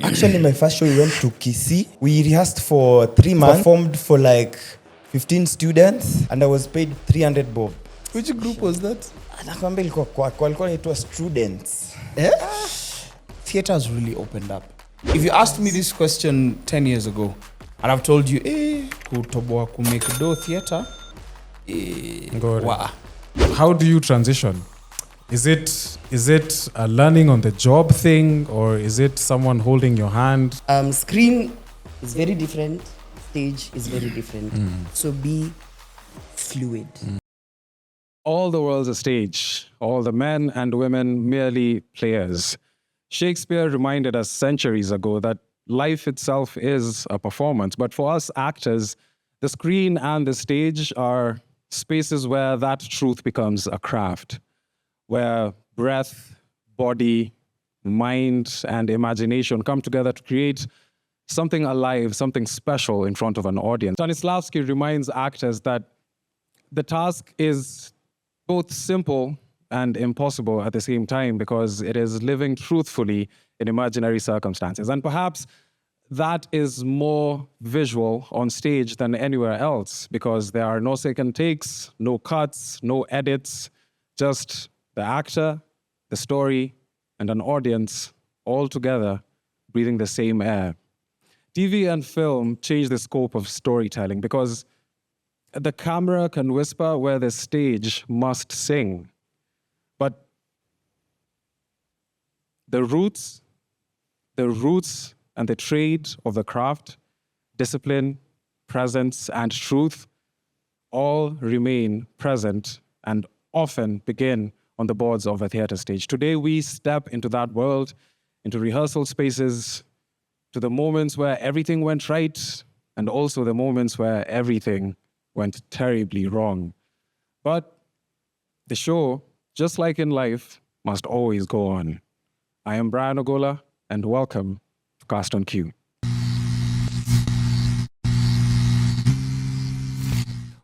Actually, my first show, we went to Kisii. We rehearsed for 3 months, performed for like 15 students, and I was paid 300 bob. Which group was that? Nakwambia ilikuwa kwako, walikuwa inaitwa students. Theatre has really opened up. If you asked me this question 10 years ago, and I've told you, kutoboa kumake do theatre, wow. How do you transition? Is it a learning on the job thing, or is it someone holding your hand? Screen is very different. Stage is very different. So be fluid. All the world's a stage, all the men and women merely players. Shakespeare reminded us centuries ago that life itself is a performance. But for us actors, the screen and the stage are spaces where that truth becomes a craft, where breath, body, mind, and imagination come together to create something alive, something special in front of an audience. Stanislavski reminds actors that the task is both simple and impossible at the same time, because it is living truthfully in imaginary circumstances. And perhaps that is more visual on stage than anywhere else, because there are no second takes, no cuts, no edits, just the actor, the story, and an audience all together breathing the same air. TV and film change the scope of storytelling because the camera can whisper where the stage must sing. But the roots and the trade of the craft, discipline, presence, and truth all remain present and often begin on the boards of a theater stage. Today, we step into that world, into rehearsal spaces, to the moments where everything went right, and also the moments where everything went terribly wrong. But the show, just like in life, must always go on. I am Brian Ogola, and welcome to Cast on Cue.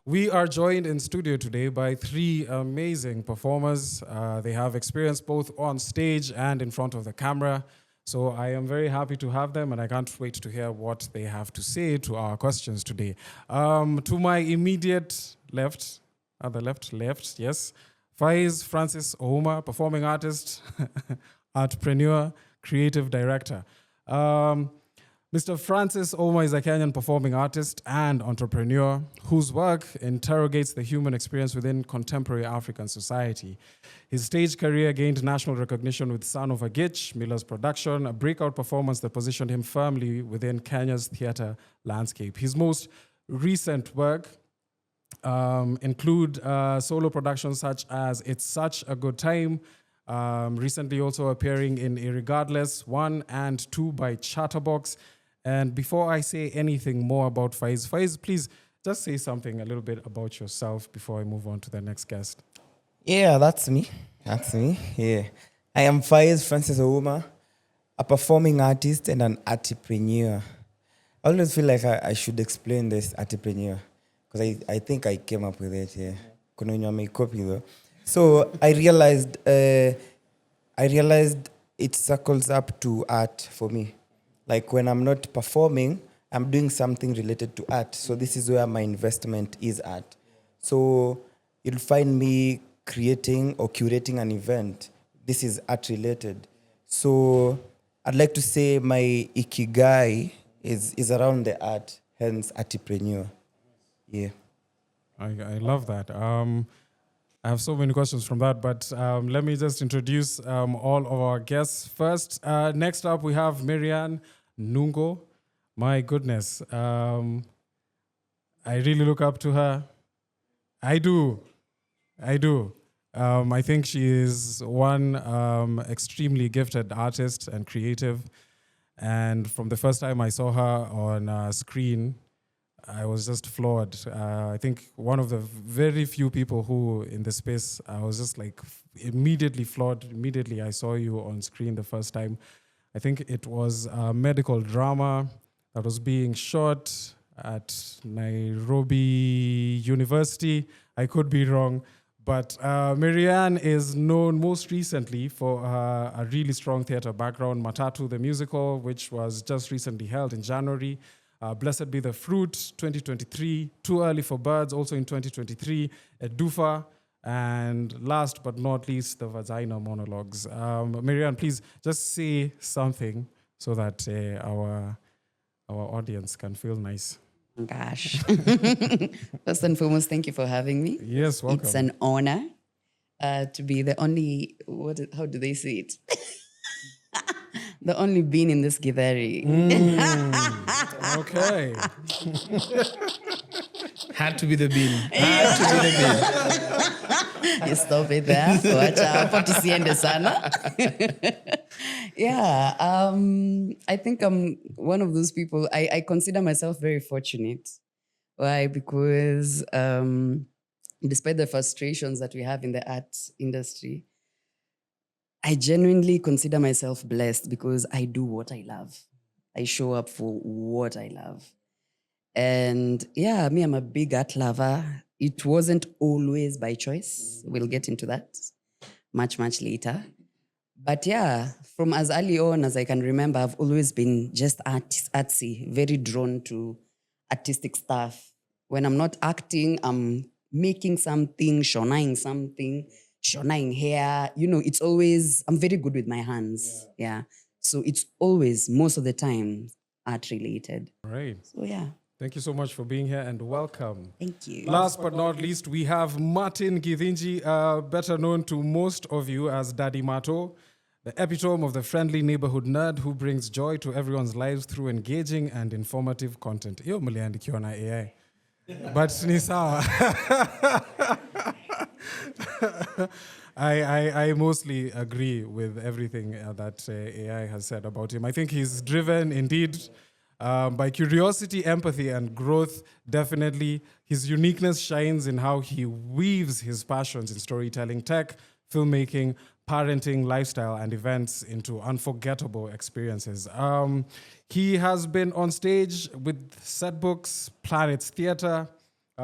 We are joined in studio today by 3 amazing performers. They have experience both on stage and in front of the camera. So I am very happy to have them, and I can't wait to hear what they have to say to our questions today. To my immediate left, yes, Faiz Francis Ouma, performing artist, entrepreneur, creative director. Mr. Francis Ouma is a Kenyan performing artist and entrepreneur whose work interrogates the human experience within contemporary African society. His stage career gained national recognition with Son of a Gitch, Miller's production, a breakout performance that positioned him firmly within Kenya's theater landscape. His most recent work include solo productions such as It's Such a Good Time, recently also appearing in Irregardless 1 and 2 by Chatterbox. And before I say anything more about Faiz, please just say something a little bit about yourself before I move on to the next guest. Yeah, that's me. Yeah. I am Faiz Francis Ouma, a performing artist and an entrepreneur. I always feel like I should explain this entrepreneur because I think I came up with it, yeah. Kuna wenye wameicopy though. So I realized it circles up to art for me. Like when I'm not performing, I'm doing something related to art. So this is where my investment is at. So you'll find me creating or curating an event. This is art related. So I'd like to say my ikigai is around the art, hence entrepreneur. Yeah. I love that. I have so many questions from that, but let me just introduce all of our guests. First, next up, we have Marianne Nungo. My goodness. I really look up to her. I do. I think she is one extremely gifted artist and creative. And from the first time I saw her on screen, I was just floored. I think one of the very few people who in the space, I was just like immediately floored. Immediately I saw you on screen the first time. I think it was a medical drama that was being shot at Nairobi University. I could be wrong, But Marianne is known most recently for a really strong theater background, Matatu the musical, which was just recently held in January. Blessed Be the Fruit, 2023. Too Early for Birds, also in 2023. Edufa. And last but not least, the Vagina Monologues. Marianne, please just say something so that our audience can feel nice. Gosh. First and foremost, thank you for having me. Yes, welcome. It's an honor to be the only, how do they say it? The only bean in this githeri. Okay. Had to be the bean. You stop it there. Watch out. For tusiende sana. Yeah. I think I'm one of those people. I consider myself very fortunate. Why? Because despite the frustrations that we have in the art industry, I genuinely consider myself blessed because I do what I love. I show up for what I love. And yeah, I'm a big art lover. It wasn't always by choice. We'll get into that much, much later. But yeah, from as early on as I can remember, I've always been just artsy, very drawn to artistic stuff. When I'm not acting, I'm making something, shonaing something, shonaing hair. It's always, I'm very good with my hands. Yeah. So it's always, most of the time, art related. Right. So yeah. Thank you so much for being here and welcome. Thank you. Last but not least, we have Martin Githinji, better known to most of you as Daddy Mato, the epitome of the friendly neighborhood nerd who brings joy to everyone's lives through engaging and informative content. Yo mliandikiwa na AI. But ni sawa. I mostly agree with everything that AI has said about him. I think he's driven indeed by curiosity, empathy, and growth. Definitely, his uniqueness shines in how he weaves his passions in storytelling, tech, filmmaking, parenting, lifestyle, and events into unforgettable experiences. He has been on stage with Set Books, Planets Theatre,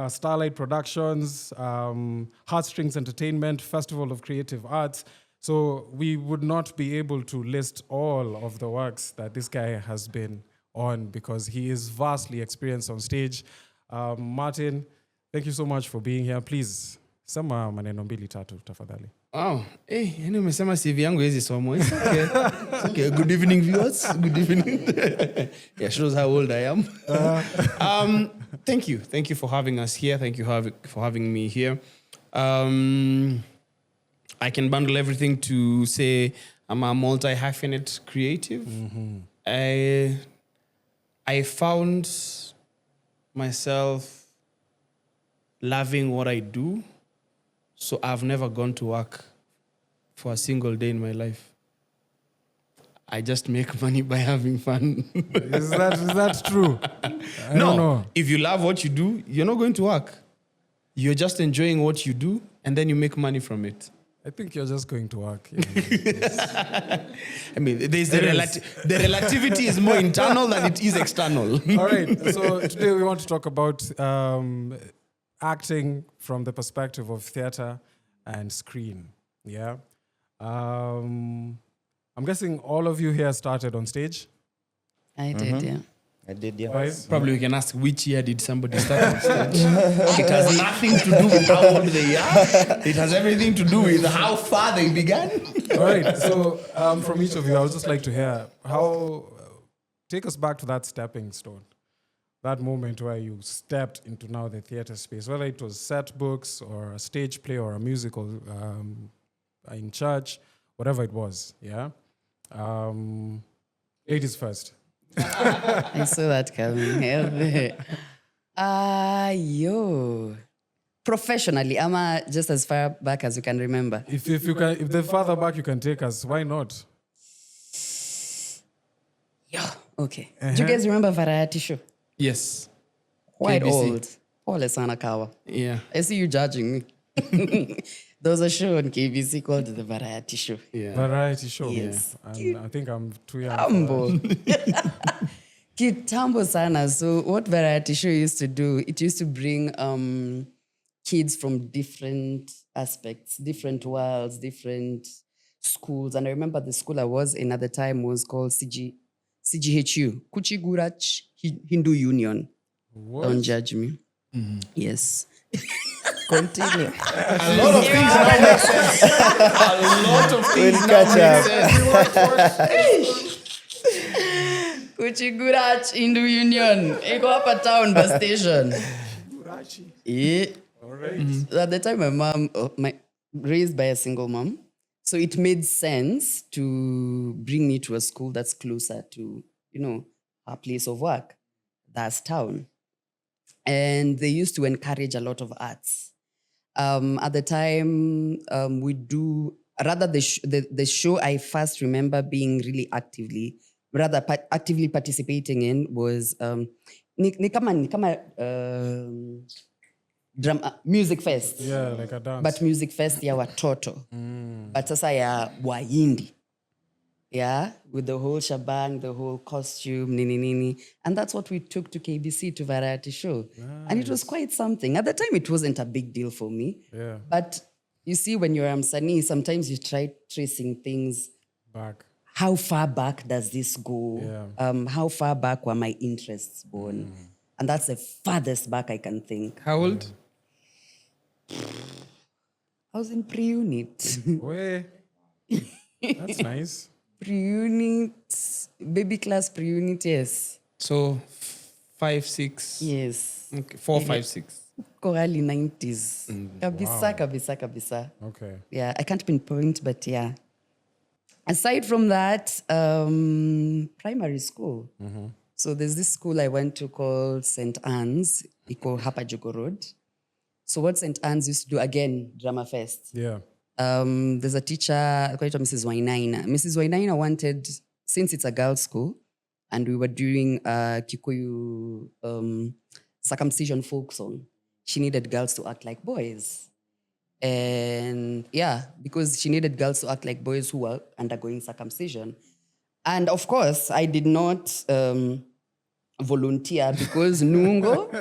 Starlight Productions, Heartstrings Entertainment, Festival of Creative Arts. So we would not be able to list all of the works that this guy has been on because he is vastly experienced on stage. Martin, thank you so much for being here. Please, sema maneno mbili tatu tafadhali. Wow. Hey, umesema CV yangu hizi somo. It's okay. It's okay. Good evening, viewers. Good evening. Yeah, shows how old I am. Thank you. Thank you for having us here. Thank you for having me here. I can bundle everything to say I'm a multi-hyphenate creative. Mm-hmm. I found myself loving what I do, so I've never gone to work for a single day in my life. I just make money by having fun. Is that true? I don't know. If you love what you do, you're not going to work. You're just enjoying what you do, and then you make money from it. I think you're just going to work. I mean, the relativity is more internal than it is external. All right. So today we want to talk about acting from the perspective of theater and screen. Yeah. I'm guessing all of you here started on stage. I did, yeah. I did, yeah. Right? Probably we can ask which year did somebody start on stage. It has nothing to do with how old they are. It has everything to do with how far they began. All right. So from each of you, I would just like to hear take us back to that stepping stone, that moment where you stepped into now the theater space, whether it was Set Books or a stage play or a musical in church, whatever it was. Yeah. Ladies first. I saw that coming. Professionally, I'm just as far back as you can remember. If the farther back you can take us, why not? Okay. Do you guys remember Variety Show? Yes. Quite KBC. old. Pole sana kawa. Yeah. I see you judging me. There was a show on KBC called The Variety Show. Yeah. Variety show. Yes. And I think I'm too young. Kitambo. Kitambo sana. So what Variety Show used to do, it used to bring kids from different aspects, different worlds, different schools. And I remember the school I was in at the time was called CGHU, Kuchigurach Hindu Union. What? Don't judge me. Yes. Continue. A lot of things now make sense. A lot of things We'll now catch make up. sense. Kuchigurach Hindu Union. Iko hapa town bus station. Yeah. So at the time, my mom, raised by a single mom, so it made sense to bring me to a school that's closer to, our place of work. That's town. And they used to encourage a lot of arts. At the time, we do, rather the show I first remember being really actively participating in was music fest. Yeah, like a dance. But music fest ya watoto. But sasa ya Wahindi. Yeah, with the whole shebang, the whole costume, nini. And that's what we took to KBC, to variety show. Nice. And it was quite something. At the time, it wasn't a big deal for me. Yeah. But you see, when you're Msanii, sometimes you try tracing things back. How far back does this go? Yeah. How far back were my interests born? And that's the farthest back I can think. How old? I was in pre-unit. Way. That's nice. Pre-unit, baby class pre-unit, yes. So 5, 6. Yes. Okay, 4, 5, 6. Early 90s. Kabisa. Okay. Yeah, I can't pinpoint, but yeah. Aside from that, primary school. So there's this school I went to called St. Anne's, iko hapa Jogo Road. So what St. Anne's used to do, again, drama fest. Yeah. There's a teacher called Mrs. Wainaina. Mrs. Wainaina wanted, since it's a girls' school, and we were doing Kikuyu circumcision folk song, she needed girls to act like boys. And yeah, because she needed girls to act like boys who were undergoing circumcision. And of course, I did not volunteer because Nungo,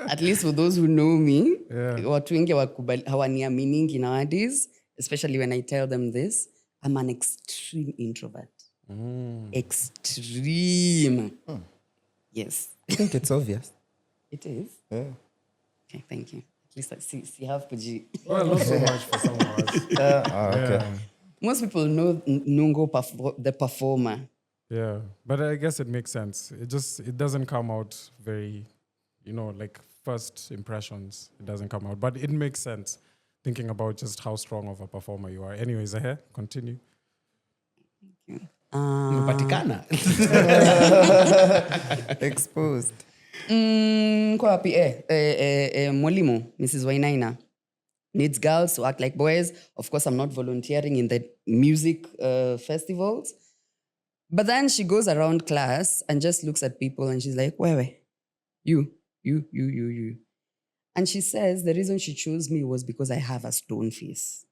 at least for those who know me, watu wengi hawaniaminingi nowadays, especially when I tell them this, I'm an extreme introvert. Extreme. Yes. I think it's obvious. It is? Yeah. Okay, thank you. At least I see have Puji. Well, not so much for some of us. Okay. Yeah. Most people know Nungo, the performer. Yeah, but I guess it makes sense. It doesn't come out very, like first impressions. It doesn't come out, but it makes sense thinking about just how strong of a performer you are. Anyways, continue. Umepatikana. Exposed. Kwa wapi? Mwalimu, Mrs. Wainaina, needs girls to act like boys. Of course, I'm not volunteering in the music festivals. But then she goes around class and just looks at people and she's like, Wewe, you. And she says the reason she chose me was because I have a stone face.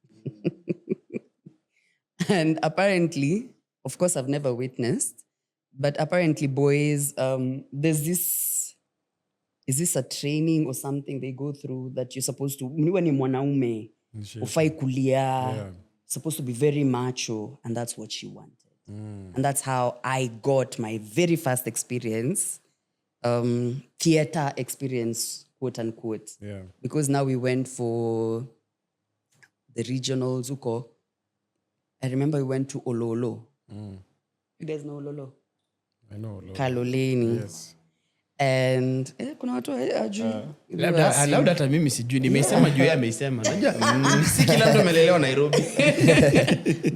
And apparently, of course, I've never witnessed, but apparently boys, there's this, is this a training or something they go through that you're supposed to, niwe ni mwanaume, ufai kulia, supposed to be very macho, and that's what she wanted. And that's how I got my very first experience, theater experience, quote unquote. Yeah. Because now we went for the regional Zuko. I remember we went to Ololo. You guys know Ololo? I know. Kaloleni. Yes. And kuna watu hawajui. Labda hata mimi sijui nimeisema juu yeye ameisema. Unajua si kila mtu amelelewa Nairobi.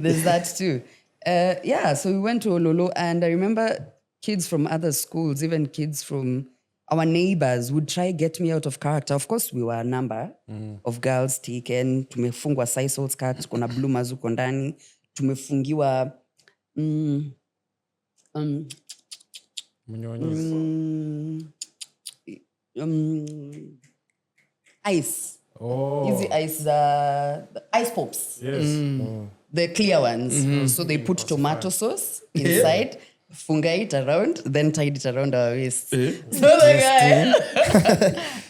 There's that too. Yeah, so we went to Ololo, and I remember kids from other schools, even kids from our neighbors, would try get me out of character. Of course, we were a number of girls taken. Tumefungwa sisal skirt, kuna blue mazuko ndani. Tumefungiwa ice. Oh. Easy ice, ice pops. Yes. The clear ones. So they put tomato sauce inside, funga it around, then tied it around our waist. So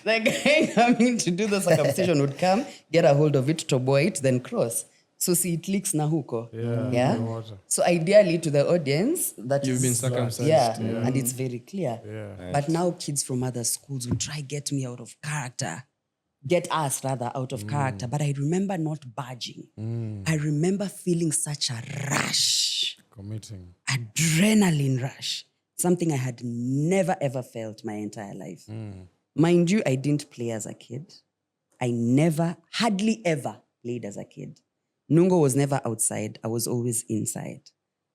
the guy coming to do the circumcision would come, get a hold of it, toboy it, then cross. So see, it leaks na huko. Yeah. So ideally to the audience, that You've is- been circumcised. Yeah, and it's very clear. Yeah. But now kids from other schools will try get me out of character. Get us rather out of character. But I remember not budging. I remember feeling such a rush. Committing. Adrenaline rush. Something I had never ever felt my entire life. Mind you, I didn't play as a kid. I never, hardly ever played as a kid. Nungo was never outside. I was always inside.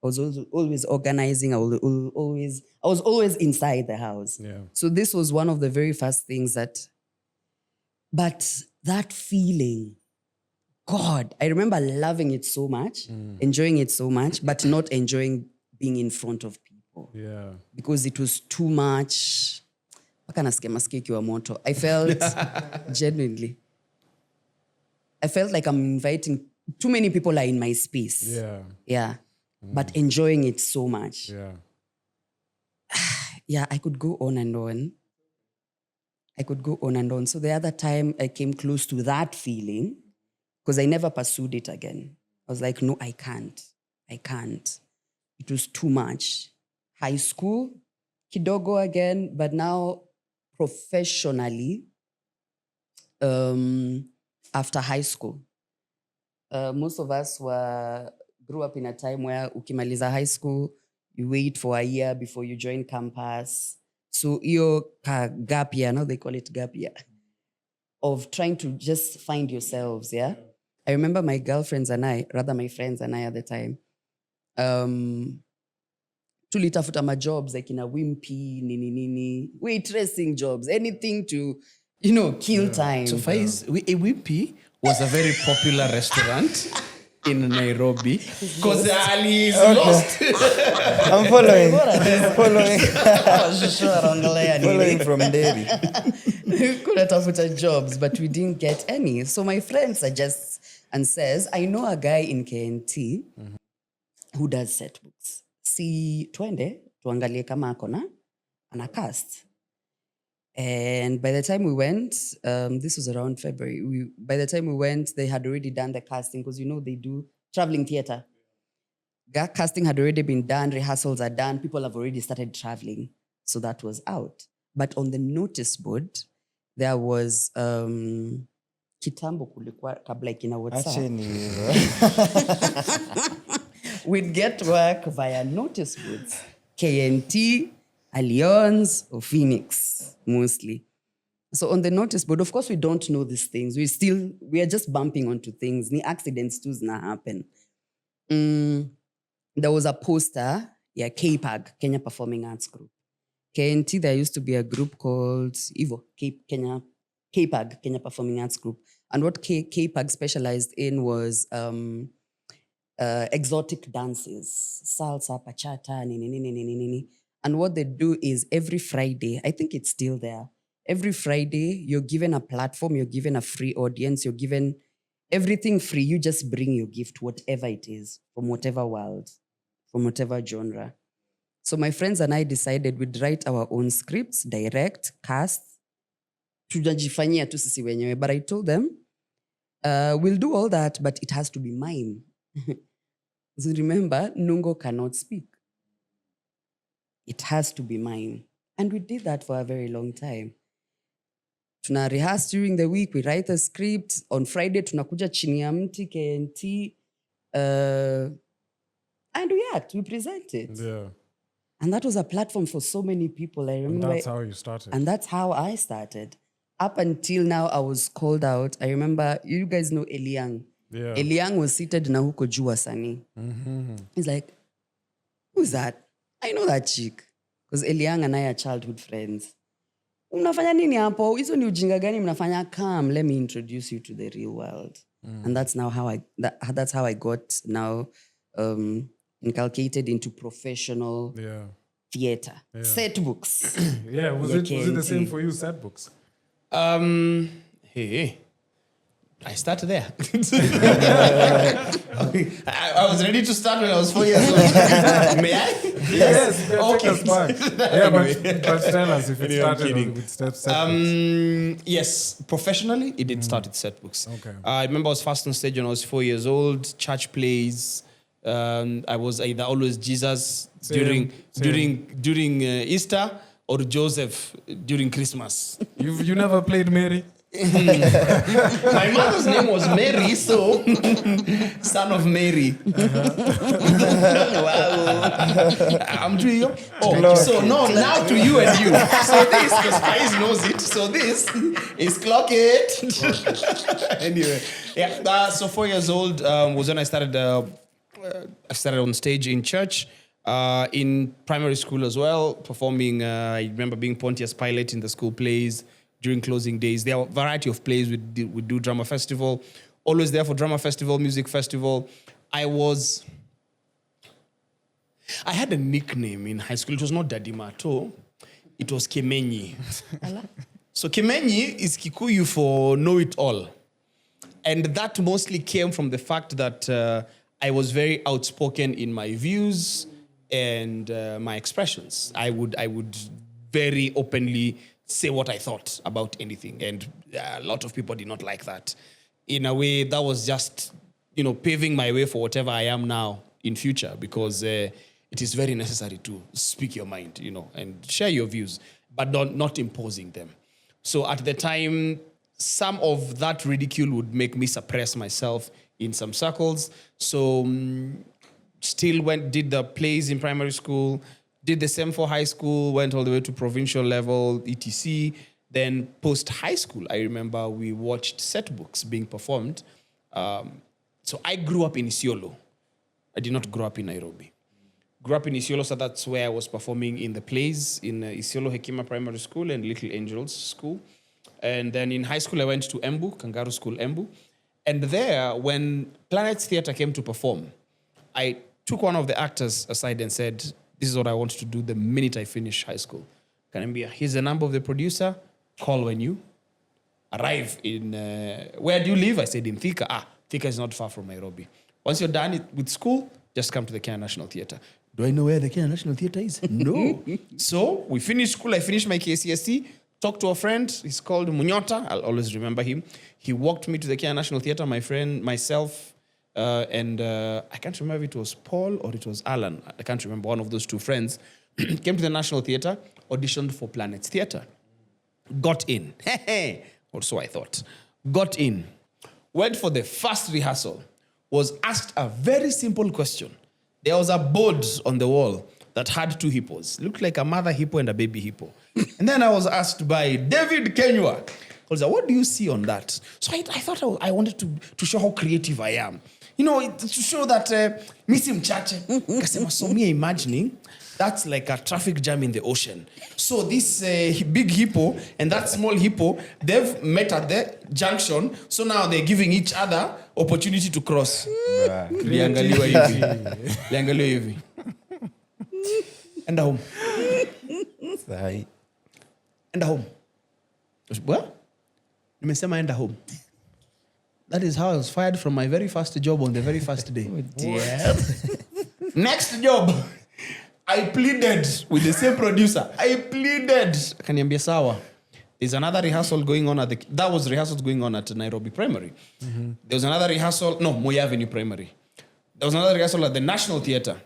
I was always organizing. I was always inside the house. Yeah. So this was one of the very first things but that feeling, God, I remember loving it so much, enjoying it so much, but not enjoying being in front of people Yeah. because it was too much. Mpaka nasikia masikio ikiwa moto. I felt genuinely. I felt like I'm inviting too many people are in my space. Yeah. Yeah. But enjoying it so much. Yeah. Yeah, I could go on and on. So the other time I came close to that feeling because I never pursued it again. I was like, no, I can't. It was too much. High school, kidogo again, but now professionally, after high school. Most of us grew up in a time where ukimaliza high school, you wait for a year before you join campus. So iyo gap year, now they call it gap year, of trying to just find yourselves, yeah? I remember my friends and I at the time, tulitafuta ma jobs like in a wimpy, nini, waitressing jobs, anything to, kill time. So Faiz, Wimpy was a very popular restaurant in Nairobi because Ali is lost. I'm following. Following From Derry. Could have tafuta jobs, but we didn't get any. So my friend suggests and says, I know a guy in KNT who does set books. Si twende, tuangalie kama akona, anacast. And by the time we went, this was around February. By the time we went, they had already done the casting because, they do traveling theater. Casting had already been done, rehearsals are done, people have already started traveling. So that was out. But on the notice board, there was kitambo kulikuwa kabla ikina WhatsApp. Acheni hivyo. We'd get work via notice boards. KNT, Allianz, or Phoenix, mostly. So on the notice board, of course, we don't know these things. We are just bumping onto things. Ni accidents too na happen. There was a poster, KPAG, Kenya Performing Arts Group. KNT, there used to be a group called KPAG, Kenya Performing Arts Group. And what KPAG specialized in was exotic dances, salsa, bachata, nini. And what they do is every Friday, I think it's still there, every Friday, you're given a platform, you're given a free audience, you're given everything free. You just bring your gift, whatever it is, from whatever world, from whatever genre. So my friends and I decided we'd write our own scripts, direct, cast, tujajifanyia tu sisi wenyewe. But I told them, we'll do all that, but it has to be mine. So remember, Nungo cannot speak. It has to be mine. And we did that for a very long time. Tuna rehearse during the week, we write a script. On Friday, tunakuja chini ya mti, KNT, and we act, we present it. Yeah. And that was a platform for so many people. I remember. And that's how you started. And that's how I started. Up until now, I was called out. I remember, you guys know Eliang. Yeah. Eliang was seated na huko juu Sani. He's like, who's that? I know that chick. Because Eliang and I are childhood friends. Mnafanya nini hapo? Hizo ni ujinga gani mnafanya? Come, let me introduce you to the real world. And that's now how I got now inculcated into professional theater. Set books. Yeah, was it the same for you, set books? Hey. I start there. I was ready to start when I was 4 years old. May I? Yes, you can take Okay. us back. Yeah, Anyway. but tell us if it Anyway, I'm started kidding. with set. Yes, professionally, it did start with set books. Okay. I remember I was first on stage when I was 4 years old, church plays. I was either always Jesus Same. during Easter or Joseph during Christmas. You never played Mary? My mother's name was Mary, so son of Mary. Wow. I'm to you. Oh, so no, now to you and you. So this, because Spice knows it. So this is clock it. Anyway, yeah. So 4 years old was when I started. I started on stage in church. In primary school as well, performing. I remember being Pontius Pilate in the school plays. During closing days, there are a variety of plays. We do drama festival, always there for drama festival, music festival. I had a nickname in high school. It was not Dadimato, it was Kemenyi. So Kemenyi is Kikuyu for know it all. And that mostly came from the fact that I was very outspoken in my views and my expressions. I would very openly say what I thought about anything. And a lot of people did not like that. In a way, that was just, paving my way for whatever I am now in future, because it is very necessary to speak your mind, and share your views, but not imposing them. So at the time, some of that ridicule would make me suppress myself in some circles. So still did the plays in primary school, did the same for high school, went all the way to provincial level, etc. Then post-high school, I remember we watched set books being performed. So I grew up in Isiolo. I did not grow up in Nairobi. Grew up in Isiolo, so that's where I was performing in the plays in Isiolo Hekima Primary School and Little Angels School. And then in high school, I went to Embu, Kangaroo School, Embu. And there, when Planets Theatre came to perform, I took one of the actors aside and said, this is what I want to do the minute I finish high school. Here's the number of the producer. Call when you arrive in... where do you live? I said, in Thika. Thika is not far from Nairobi. Once you're done with school, just come to the Kenya National Theatre. Do I know where the Kenya National Theatre is? No. So we finished school. I finished my KCSE. Talked to a friend. He's called Munyota. I'll always remember him. He walked me to the Kenya National Theatre. My friend, myself... and I can't remember if it was Paul or it was Alan. I can't remember, one of those two friends. Came to the National Theatre, auditioned for Planets Theatre. Got in. Or so I thought. Got in. Went for the first rehearsal. Was asked a very simple question. There was a board on the wall that had two hippos. Looked like a mother hippo and a baby hippo. And then I was asked by David Kenywa, what do you see on that? So I thought I wanted to show how creative I am. To show that Missy Mchache. Kasema, so me imagining that's like a traffic jam in the ocean. So this big hippo and that small hippo, they've met at the junction. So now they're giving each other opportunity to cross. Liangaliwa hivi. Enda home. Sahi. Enda home. What? Nimesema enda home. That is how I was fired from my very first job on the very first day. Oh dear. Next job, I pleaded with the same producer. I pleaded. Akaniambia sawa. There's another rehearsal going on that was rehearsals going on at Nairobi Primary. Mm-hmm. There was another rehearsal, Moi Avenue Primary. There was another rehearsal at the National Theatre.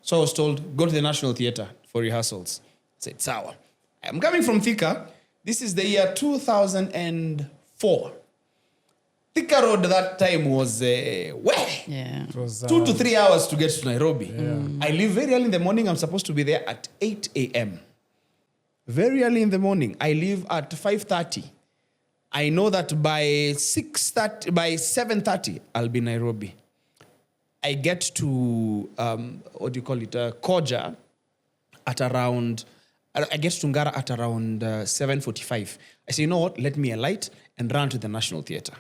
So I was told, go to the National Theatre for rehearsals. I said, sawa. I'm coming from Thika. This is the year 2004. Thika Road that time was Yeah. It was, 2 to 3 hours to get to Nairobi. Yeah. I leave very early in the morning. I'm supposed to be there at 8 a.m. Very early in the morning. I leave at 5:30. I know that by 7:30, I'll be in Nairobi. I get to, Koja at around, I get to Ngara at around 7:45. I say, you know what? Let me alight and run to the National Theatre.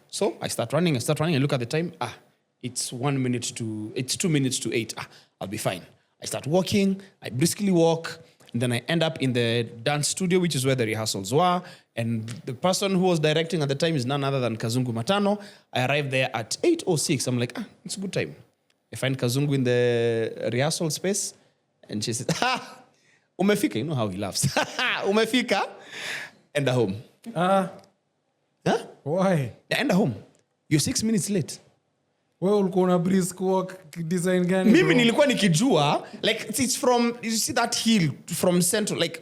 So I start running, I look at the time. It's 2 minutes to 8. I'll be fine. I start walking, I briskly walk. And then I end up in the dance studio, which is where the rehearsals were. And the person who was directing at the time is none other than Kazungu Matano. I arrived there at 8:06. I'm like, it's a good time. I find Kazungu in the rehearsal space. And she says, umefika. You know how he laughs. Umefika. Enda home. Huh? Why? Enda home. You're 6 minutes late. Wewe ulikuwa una brisk walk design gani? Mimi nilikuwa nikijua, like it's from, you see that hill from central, like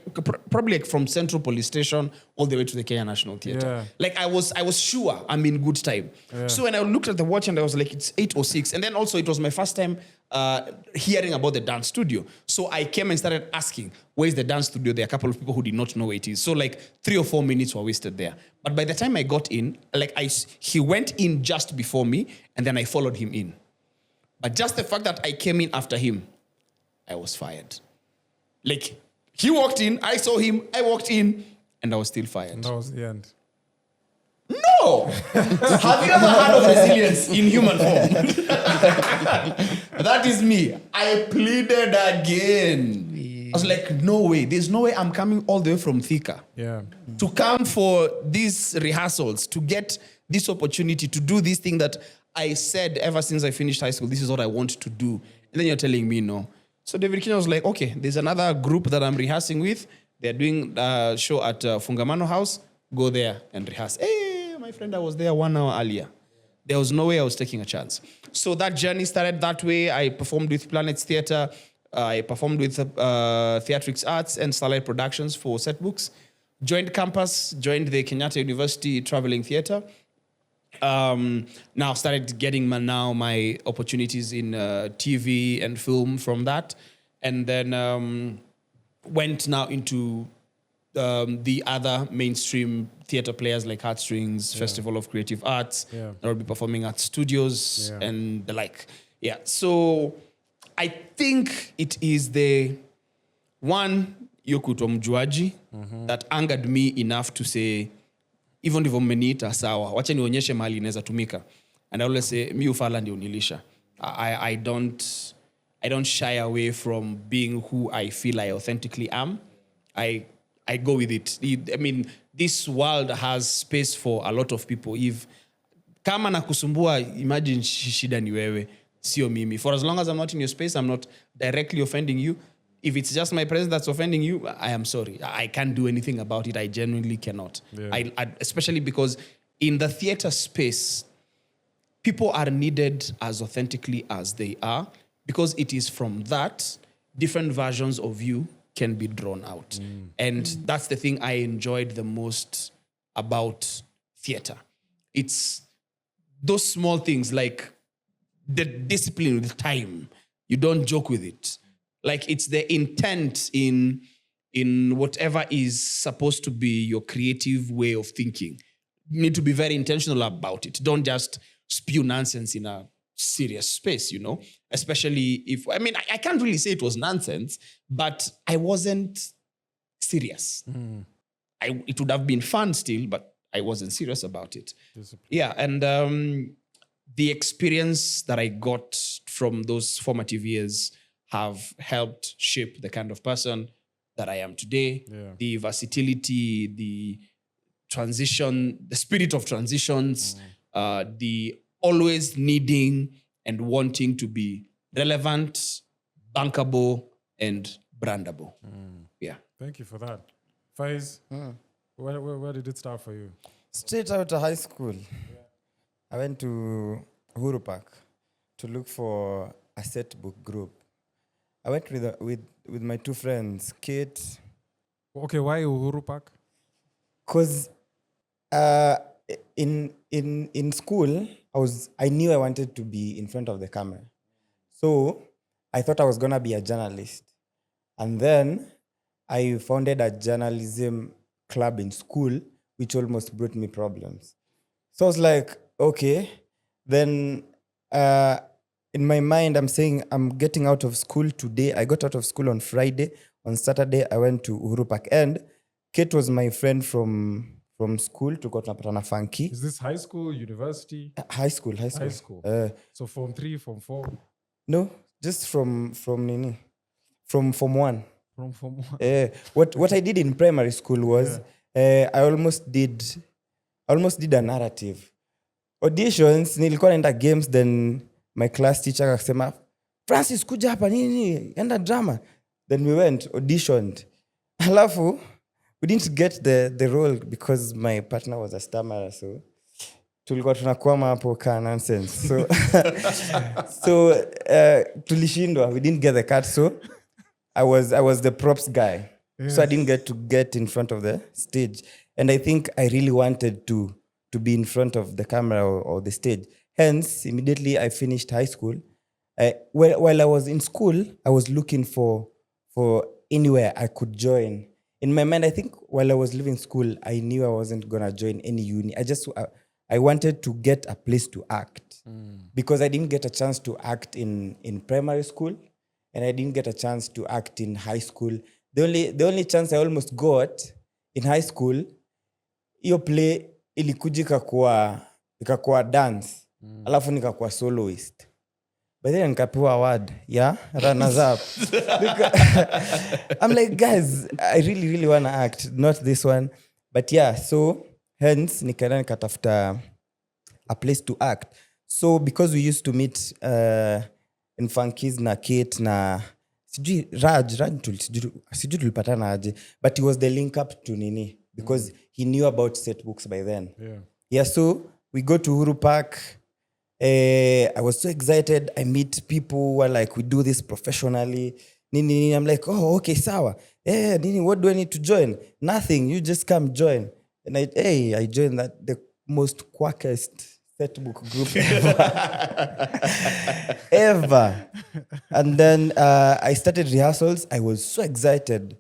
probably like from Central Police Station all the way to the Kenya National Theatre. Yeah. Like I was sure I'm in good time. Yeah. So when I looked at the watch and I was like, it's 8:06. And then also it was my first time hearing about the dance studio. So I came and started asking, where's the dance studio? There are a couple of people who did not know where it is. So like 3 or 4 minutes were wasted there. But by the time I got in, like he went in just before me and then I followed him in. But just the fact that I came in after him, I was fired. Like, he walked in, I saw him, I walked in, and I was still fired. And that was the end. No! Have you ever heard of resilience in human form? That is me. I pleaded again. I was like, no way. There's no way I'm coming all the way from Thika. Yeah. To come for these rehearsals, to get this opportunity to do this thing that I said ever since I finished high school, this is what I want to do. And then you're telling me no. So David Kenya was like, okay, there's another group that I'm rehearsing with. They're doing a show at Fungamano House. Go there and rehearse. Hey, my friend, I was there 1 hour earlier. There was no way I was taking a chance. So that journey started that way. I performed with Planets Theatre. I performed with Theatrics Arts and Starlight Productions for set books. Joined campus, joined the Kenyatta University Traveling Theatre. Now started getting my opportunities in TV and film from that. And then went now into the other mainstream theatre players like Heartstrings, Festival of Creative Arts. Yeah. I'll be performing at studios Yeah. and the like. Yeah, so I think it is the one Yokuto Mjuaji that angered me enough to say, even ndivyo mmeniita sawa, wacha nionyeshe mahali inaweza tumika. And I always say, mi ufala ndio nilisha. I don't shy away from being who I feel I authentically am. I go with it. I mean, this world has space for a lot of people. If kama nakusumbua, imagine shida ni wewe, sio mimi. For as long as I'm not in your space, I'm not directly offending you. If it's just my presence that's offending you, I am sorry. I can't do anything about it. I genuinely cannot. Yeah. I especially because in the theater space, people are needed as authentically as they are, because it is from that different versions of you can be drawn out. And that's the thing I enjoyed the most about theater. It's those small things like the discipline with time. You don't joke with it. Like it's the intent in whatever is supposed to be your creative way of thinking. You need to be very intentional about it. Don't just spew nonsense in a serious space, you know? Especially if, I mean, I can't really say it was nonsense, but I wasn't serious. It would have been fun still, but I wasn't serious about it. Yeah, and the experience that I got from those formative years have helped shape the kind of person that I am today. Yeah. The versatility, the transition, the spirit of transitions, the always needing and wanting to be relevant, bankable, and brandable. Yeah. Thank you for that. Faiz, where did it start for you? Straight out of high school, I went to Uhuru Park to look for a set book group. I went with my two friends, Kate. Okay, why Uhuru Park? Because in school, I knew I wanted to be in front of the camera. So I thought I was going to be a journalist. And then I founded a journalism club in school, which almost brought me problems. So I was like, okay. Then in my mind, I'm saying I'm getting out of school today. I got out of school on Friday. On Saturday, I went to Uhuru Park. And Kate was my friend from school. Tulikuwa tunapatana Funky. Is this high school, university? High school. High school. So Form 3, Form 4? No, just from Form 1. From form one. What I did in primary school was I almost did a narrative. Auditions, nilikuwa naenda games, then my class teacher akasema, Francis, kuja hapa nini, enda drama. Then we went, auditioned. Alafu, we didn't get the role because my partner was a stammerer, so tulikuwa tunakwama hapo ka nonsense. So tulishindwa, we didn't get the cut, so I was the props guy. Yes. So I didn't get in front of the stage. And I think I really wanted to be in front of the camera or the stage. Hence, immediately I finished high school. While I was in school, I was looking for anywhere I could join. In my mind, I think while I was leaving school, I knew I wasn't going to join any uni. I wanted to get a place to act because I didn't get a chance to act in primary school and I didn't get a chance to act in high school. The only chance I almost got in high school, hiyo play ilikuja ikakuwa dance, alafu nikakuwa soloist. But then nikapewa award, runners up. I'm like, guys, I really, really want to act, not this one. But so hence nikaenda nikatafuta a place to act. So because we used to meet in Funkies na Kate na sijui Raj sijui tulipatana aje, but he was the link up to Nini because he knew about set books by then. So we go to Uhuru Park. I was so excited. I meet people who are like, we do this professionally. Nini, I'm like, oh, okay, sawa. Nini, what do I need to join? Nothing. You just come join. And I joined the most quackest set book group ever. And then I started rehearsals. I was so excited.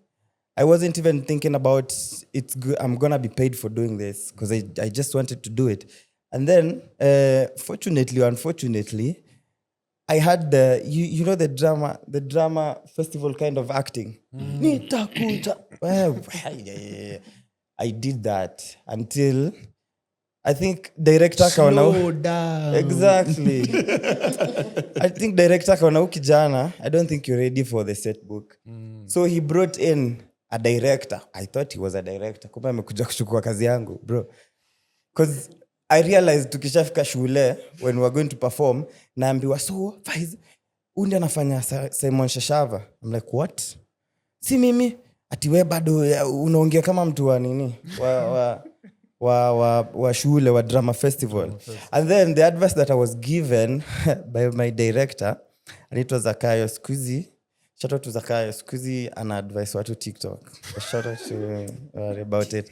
I wasn't even thinking about it's good. I'm gonna be paid for doing this because I just wanted to do it. And then, fortunately or unfortunately, I had the drama festival kind of acting. I did that until I think director Slow down. Exactly. I think director kaona ukijana, I don't think you're ready for the set book. So he brought in a director. I thought he was a director. Kumbe amekuja kuchukua kazi yangu, bro. Because I realized tukishafika shule when we were going to perform, naambiwa, so Faiz, undi anafanya Simon Shashava. I'm like, what? Si mimi ati we bado unaongea kama mtu wa nini wa shule wa drama festival. And then the advice that I was given by my director, and it was Zakayo Skuzi. Shout out to Zakayo Skuzi, ana advice watu TikTok. Shout out to about it.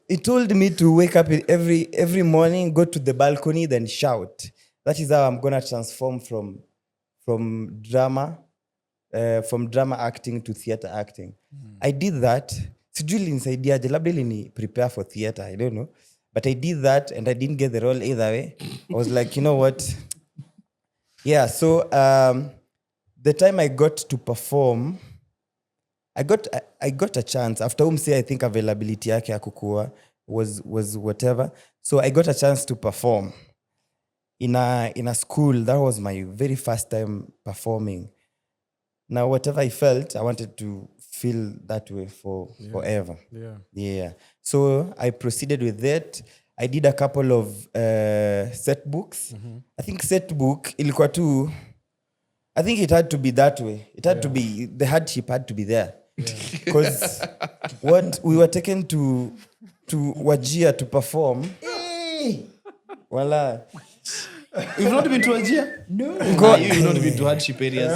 He told me to wake up every morning, go to the balcony, then shout. That is how I'm gonna transform from drama acting to theater acting. I did that. Sijui nisaidiaje, labda ili prepare for theater, I don't know. But I did that and I didn't get the role either way. I was like, you know what? Yeah, so the time I got to perform, I got a chance. After umse, I think availability yake ya kukua was whatever. So I got a chance to perform in a school. That was my very first time performing. Now, whatever I felt, I wanted to feel that way forever. Yeah. So I proceeded with that. I did a couple of set books. I think set book ilikuwa tu, I think it had to be that way. It had to be, the hardship had to be there. Because what we were taken to Wajir to perform. Voila. You've not been to Wajir? No. You've not been to hardship areas.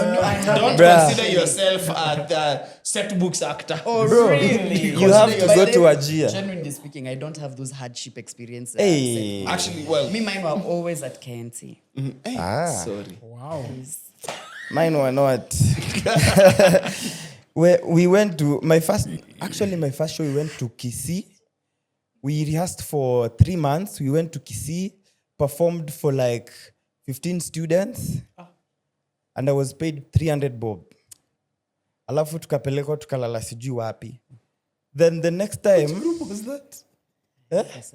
Don't Bruh. consider yourself a set books actor. Oh, Bro, really? you have to go to Wajir. Genuinely speaking, I don't have those hardship experiences. Hey. Actually, well, Me, mine were always at KNT. sorry. Wow. Mine were not. We went to my first show. We went to Kisii. We rehearsed for 3 months. We went to Kisii, performed for like 15 students, and I was paid 300 bob. Alafu tukapelekwa tukalala sijui wapi. Then the next time, Which group was that?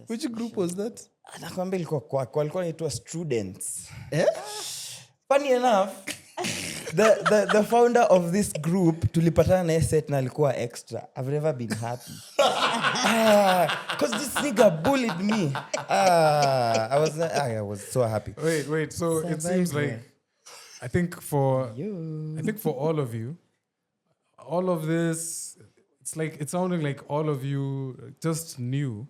Which group was that? Nakwambia ilikuwa walikuwa naitwa students. Funny enough, the founder of this group tulipatana naye set na alikuwa extra. I've never been happy. Because this nigga bullied me. I was so happy. Wait. So it seems like I think for all of you, all of this, it's like it's sounding like all of you just knew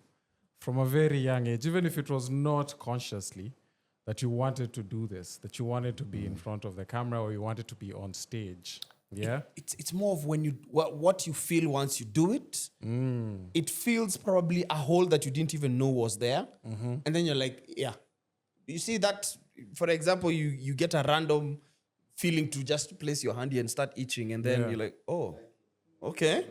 from a very young age, even if it was not consciously, that you wanted to do this, that you wanted to be in front of the camera or you wanted to be on stage. Yeah? It's more of when you what you feel once you do it. It feels probably a hole that you didn't even know was there. And then you're like, yeah. You see that, for example, you get a random feeling to just place your hand here and start itching, and then you're like, oh, okay.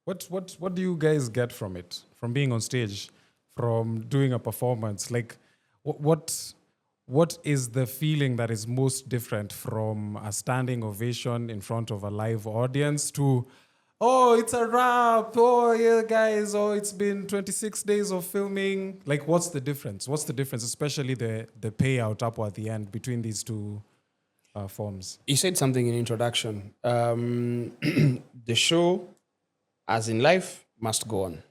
What do you guys get from it? From being on stage, from doing a performance? Like what is the feeling that is most different from a standing ovation in front of a live audience to, oh, it's a wrap, oh, yeah, guys, oh, it's been 26 days of filming. Like, what's the difference? What's the difference, especially the payout up at the end between these two forms? You said something in introduction. The show, as in life, must go on.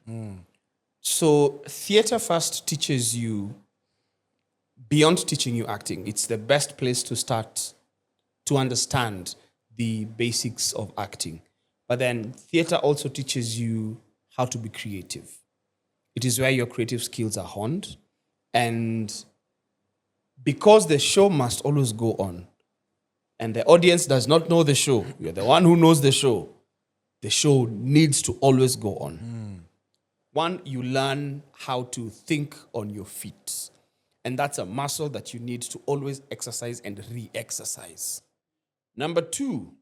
So theater first teaches you, beyond teaching you acting, it's the best place to start to understand the basics of acting. But then theater also teaches you how to be creative. It is where your creative skills are honed. And because the show must always go on, and the audience does not know the show, you're the one who knows the show needs to always go on. One, you learn how to think on your feet. And that's a muscle that you need to always exercise and re-exercise. Number two,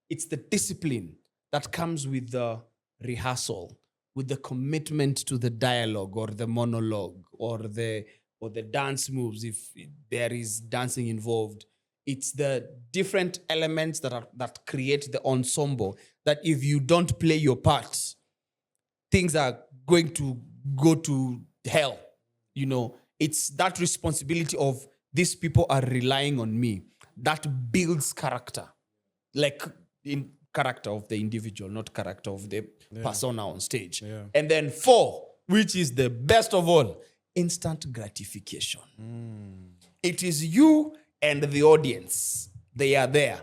it's the discipline that comes with the rehearsal, with the commitment to the dialogue or the monologue or the dance moves if there is dancing involved. It's the different elements that create the ensemble that if you don't play your part, things are going to go to hell. You know, it's that responsibility of these people are relying on me that builds character. Like in character of the individual, not character of the persona on stage. Yeah. And then 4, which is the best of all, instant gratification. It is you and the audience. They are there.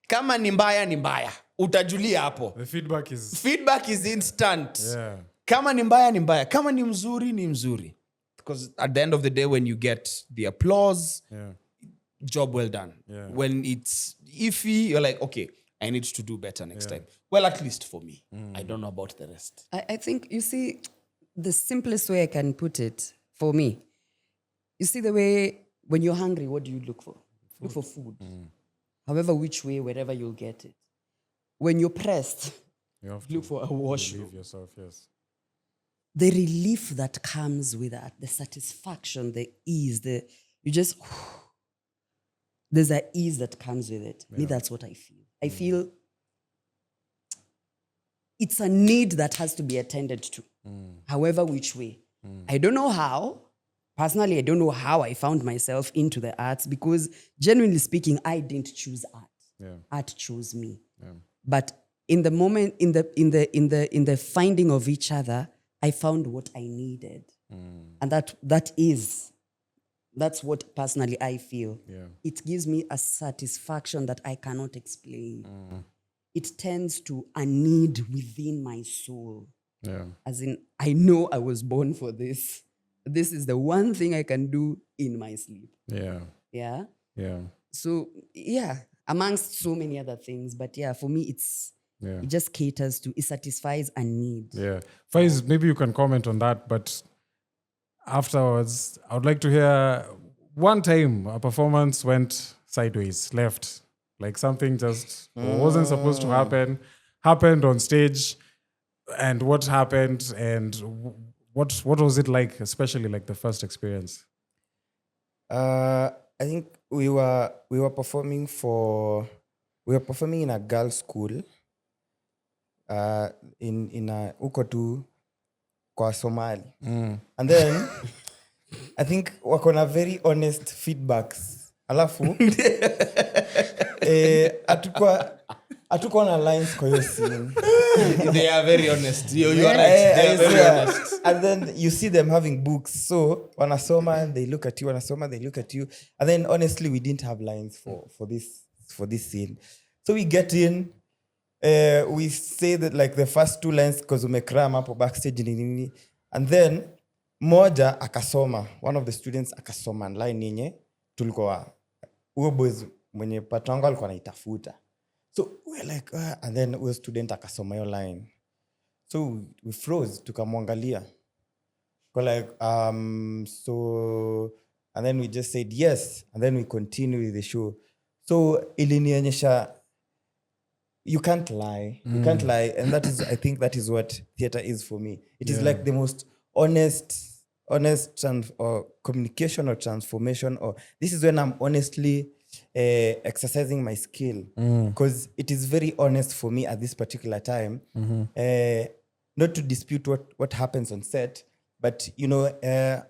Kama ni mbaya, utajulia hapo. The feedback is instant. Yeah. Kama ni mbaya, kama ni mzuri. Because at the end of the day, when you get the applause, job well done. Yeah. When it's iffy, you're like, okay, I need to do better next time. Well, at least for me. I don't know about the rest. I think, you see, the simplest way I can put it, for me, you see the way, when you're hungry, what do you look for? Look for food. However, which way, wherever you'll get it. When you're pressed, you have look for a washroom. Relieve yourself, yes. The relief that comes with that, the satisfaction, the ease, there's an ease that comes with it. Me, that's what I feel. I feel it's a need that has to be attended to, however which way. I don't know how. Personally, I don't know how I found myself into the arts because, genuinely speaking, I didn't choose art. Yeah. Art chose me. Yeah. But in the moment, in the finding of each other, I found what I needed, and that's what personally I feel. Yeah. It gives me a satisfaction that I cannot explain. It tends to a need within my soul. Yeah. As in, I know I was born for this. This is the one thing I can do in my sleep. Yeah. Yeah. Yeah. So, yeah, amongst so many other things. But yeah, for me, it just caters to, it satisfies a need. Yeah. Faiz, maybe you can comment on that, but afterwards, I would like to hear one time a performance went sideways, left. Like something just wasn't supposed to happen, happened on stage, and what happened, and what was it like, especially like the first experience? I think we were performing in a girls' school in a uko tu kwa Somali. And then I think wako na very honest feedbacks. Alafu hatukuwa na lines kwa hiyo scene. They are very honest. You are right. They are very honest. And then you see them having books, so wanasoma, they look at you, wanasoma, they look at you, and then honestly we didn't have lines for this scene. So we get in, we say that like the first 2 lines because umekram hapo backstage nini, and then moja akasoma, one of the students akasoma line yenye tulikuwa huyo boys mwenye patango alikuwa anaitafuta. So we're like and then huyo student akasoma hiyo line, so we froze, tukamwangalia like so, and then we just said yes, and then we continue with the show. So ilinionyesha you can't lie. You can't lie. And that is, I think that is what theater is for me. It is like the most honest or communication or transformation, or this is when I'm honestly exercising my skill, because it is very honest for me at this particular time. Not to dispute what happens on set, but you know,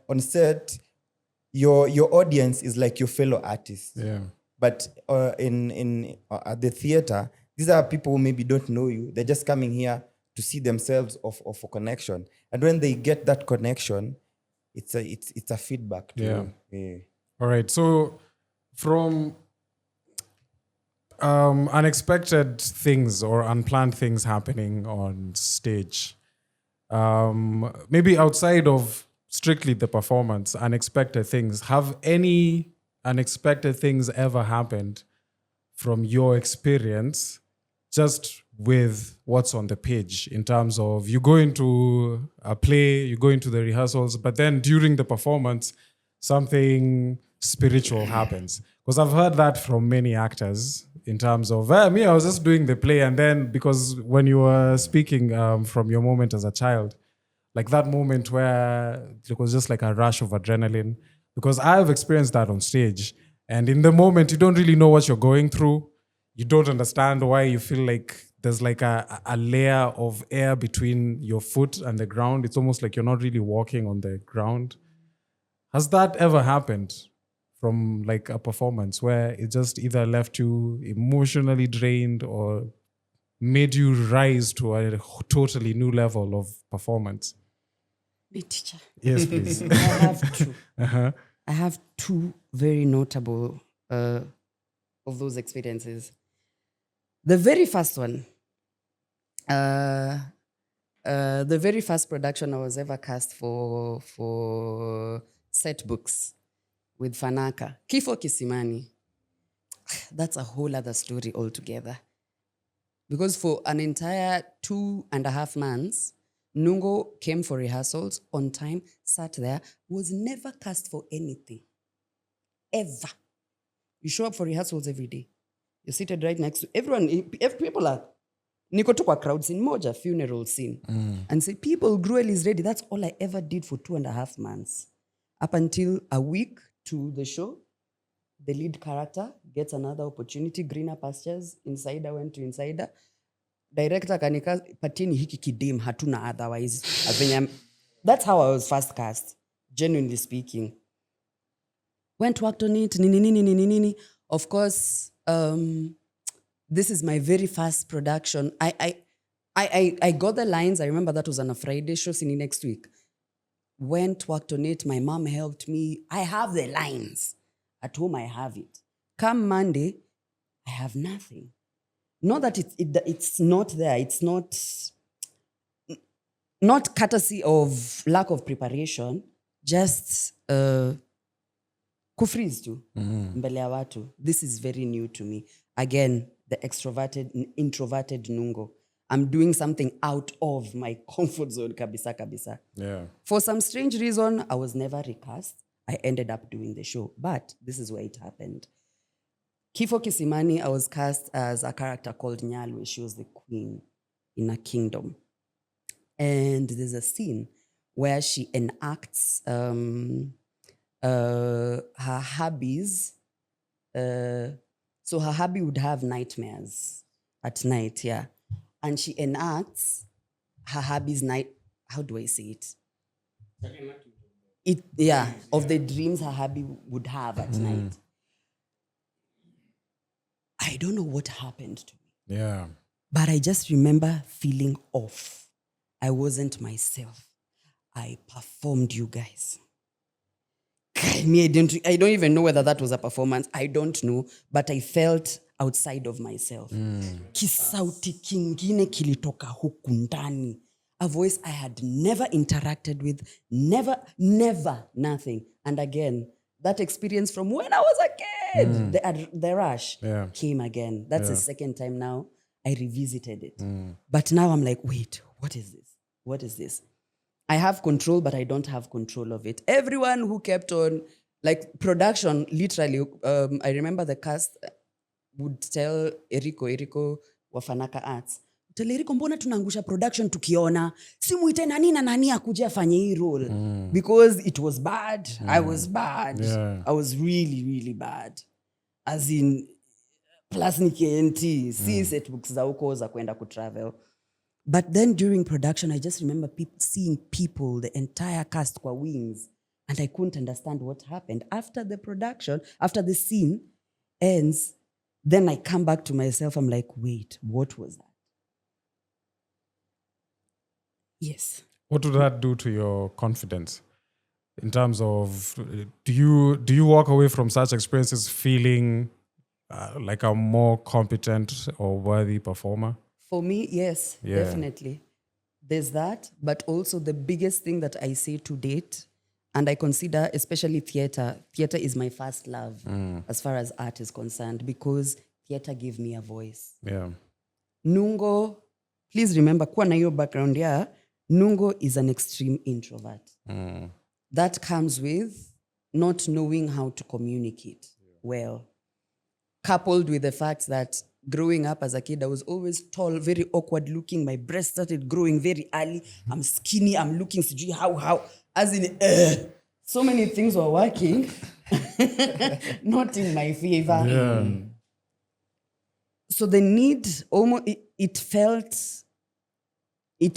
on set, your audience is like your fellow artists. Yeah. But in at the theater, these are people who maybe don't know you. They're just coming here to see themselves of a connection. And when they get that connection, it's a feedback to them. Yeah. All right. So from unexpected things or unplanned things happening on stage, maybe outside of strictly the performance, unexpected things, have any unexpected things ever happened from your experience just with what's on the page, in terms of you go into a play, you go into the rehearsals, but then during the performance, something spiritual happens? Because I've heard that from many actors in terms of, me, I was just doing the play, and then because when you were speaking from your moment as a child, like that moment where it was just like a rush of adrenaline, because I've experienced that on stage. And in the moment, you don't really know what you're going through. You don't understand why you feel like there's like a layer of air between your foot and the ground. It's almost like you're not really walking on the ground. Has that ever happened from like a performance where it just either left you emotionally drained or made you rise to a totally new level of performance? Me, teacher. Yes, please. I have two. I have two very notable of those experiences. The very first one, the very first production I was ever cast for set books with Fanaka, Kifo Kisimani. That's a whole other story altogether. Because for an entire 2.5 months, Nungo came for rehearsals on time, sat there, was never cast for anything. Ever. You show up for rehearsals every day. You're seated right next to everyone. If people are, niko tu kwa crowd scene moja, funeral scene. And say, people, Gruel is ready. That's all I ever did for 2.5 months. Up until a week to the show, the lead character gets another opportunity, greener pastures. Insider went to Insider. Director kanika patini hiki kidim hatuna otherwise. That's how I was first cast, genuinely speaking. Went, worked on it, nini. Of course, this is my very first production. I got the lines. I remember that was on a Friday show, sini next week. Went, worked on it. My mom helped me. I have the lines. At home, I have it. Come Monday, I have nothing. Not that it's not there. It's not courtesy of lack of preparation. Just kufreeze tu mbele ya watu. This is very new to me. Again, the extroverted, introverted Nungo. I'm doing something out of my comfort zone, kabisa. Yeah. For some strange reason, I was never recast. I ended up doing the show. But this is where it happened. Kifo Kisimani, I was cast as a character called Nyalwe. She was the queen in a kingdom. And there's a scene where she enacts her hubbies. So her hubby would have nightmares at night, yeah. And she enacts her hubby's night. How do I say it? Of the dreams her hubby would have at night. I I don't know what happened to me. Yeah. But I just remember feeling off. I wasn't myself. I performed, you guys. Me, I don't even know whether that was a performance. I don't know. But I felt outside of myself. Kisauti kingine kilitoka huku ndani. A voice I had never interacted with. Never, nothing. And again, that experience from when I was a kid, the rush came again. That's the second time now I revisited it. But now I'm like, wait, what is this? What is this? I have control, but I don't have control of it. Everyone who kept on, like production, literally, I remember the cast would tell Eriko wafanaka arts, tell Eriko, mbona tunangusha production tukiona, simuite nani na nani akuje afanye hii role. Because it was bad. I was bad. Yeah. I was really, really bad. As in, plus ni KNT, see set books za uko za kwenda kutravel. But then during production, I just remember seeing people, the entire cast kwa wings, and I couldn't understand what happened. After the production, after the scene ends, then I come back to myself. I'm like, wait, what was that? Yes. What would that do to your confidence? In terms of, do you walk away from such experiences feeling like a more competent or worthy performer? For me, yes, definitely. There's that, but also the biggest thing that I say to date, and I consider especially theater is my first love as far as art is concerned, because theater gave me a voice. Yeah. Nungo, please remember, kuwa na hiyo background here, Nungo is an extreme introvert. That comes with not knowing how to communicate well, coupled with the fact that growing up as a kid, I was always tall, very awkward looking. My breast started growing very early. I'm skinny. I'm looking how. As in, so many things were working, not in my favor. Yeah. So the need, almost, it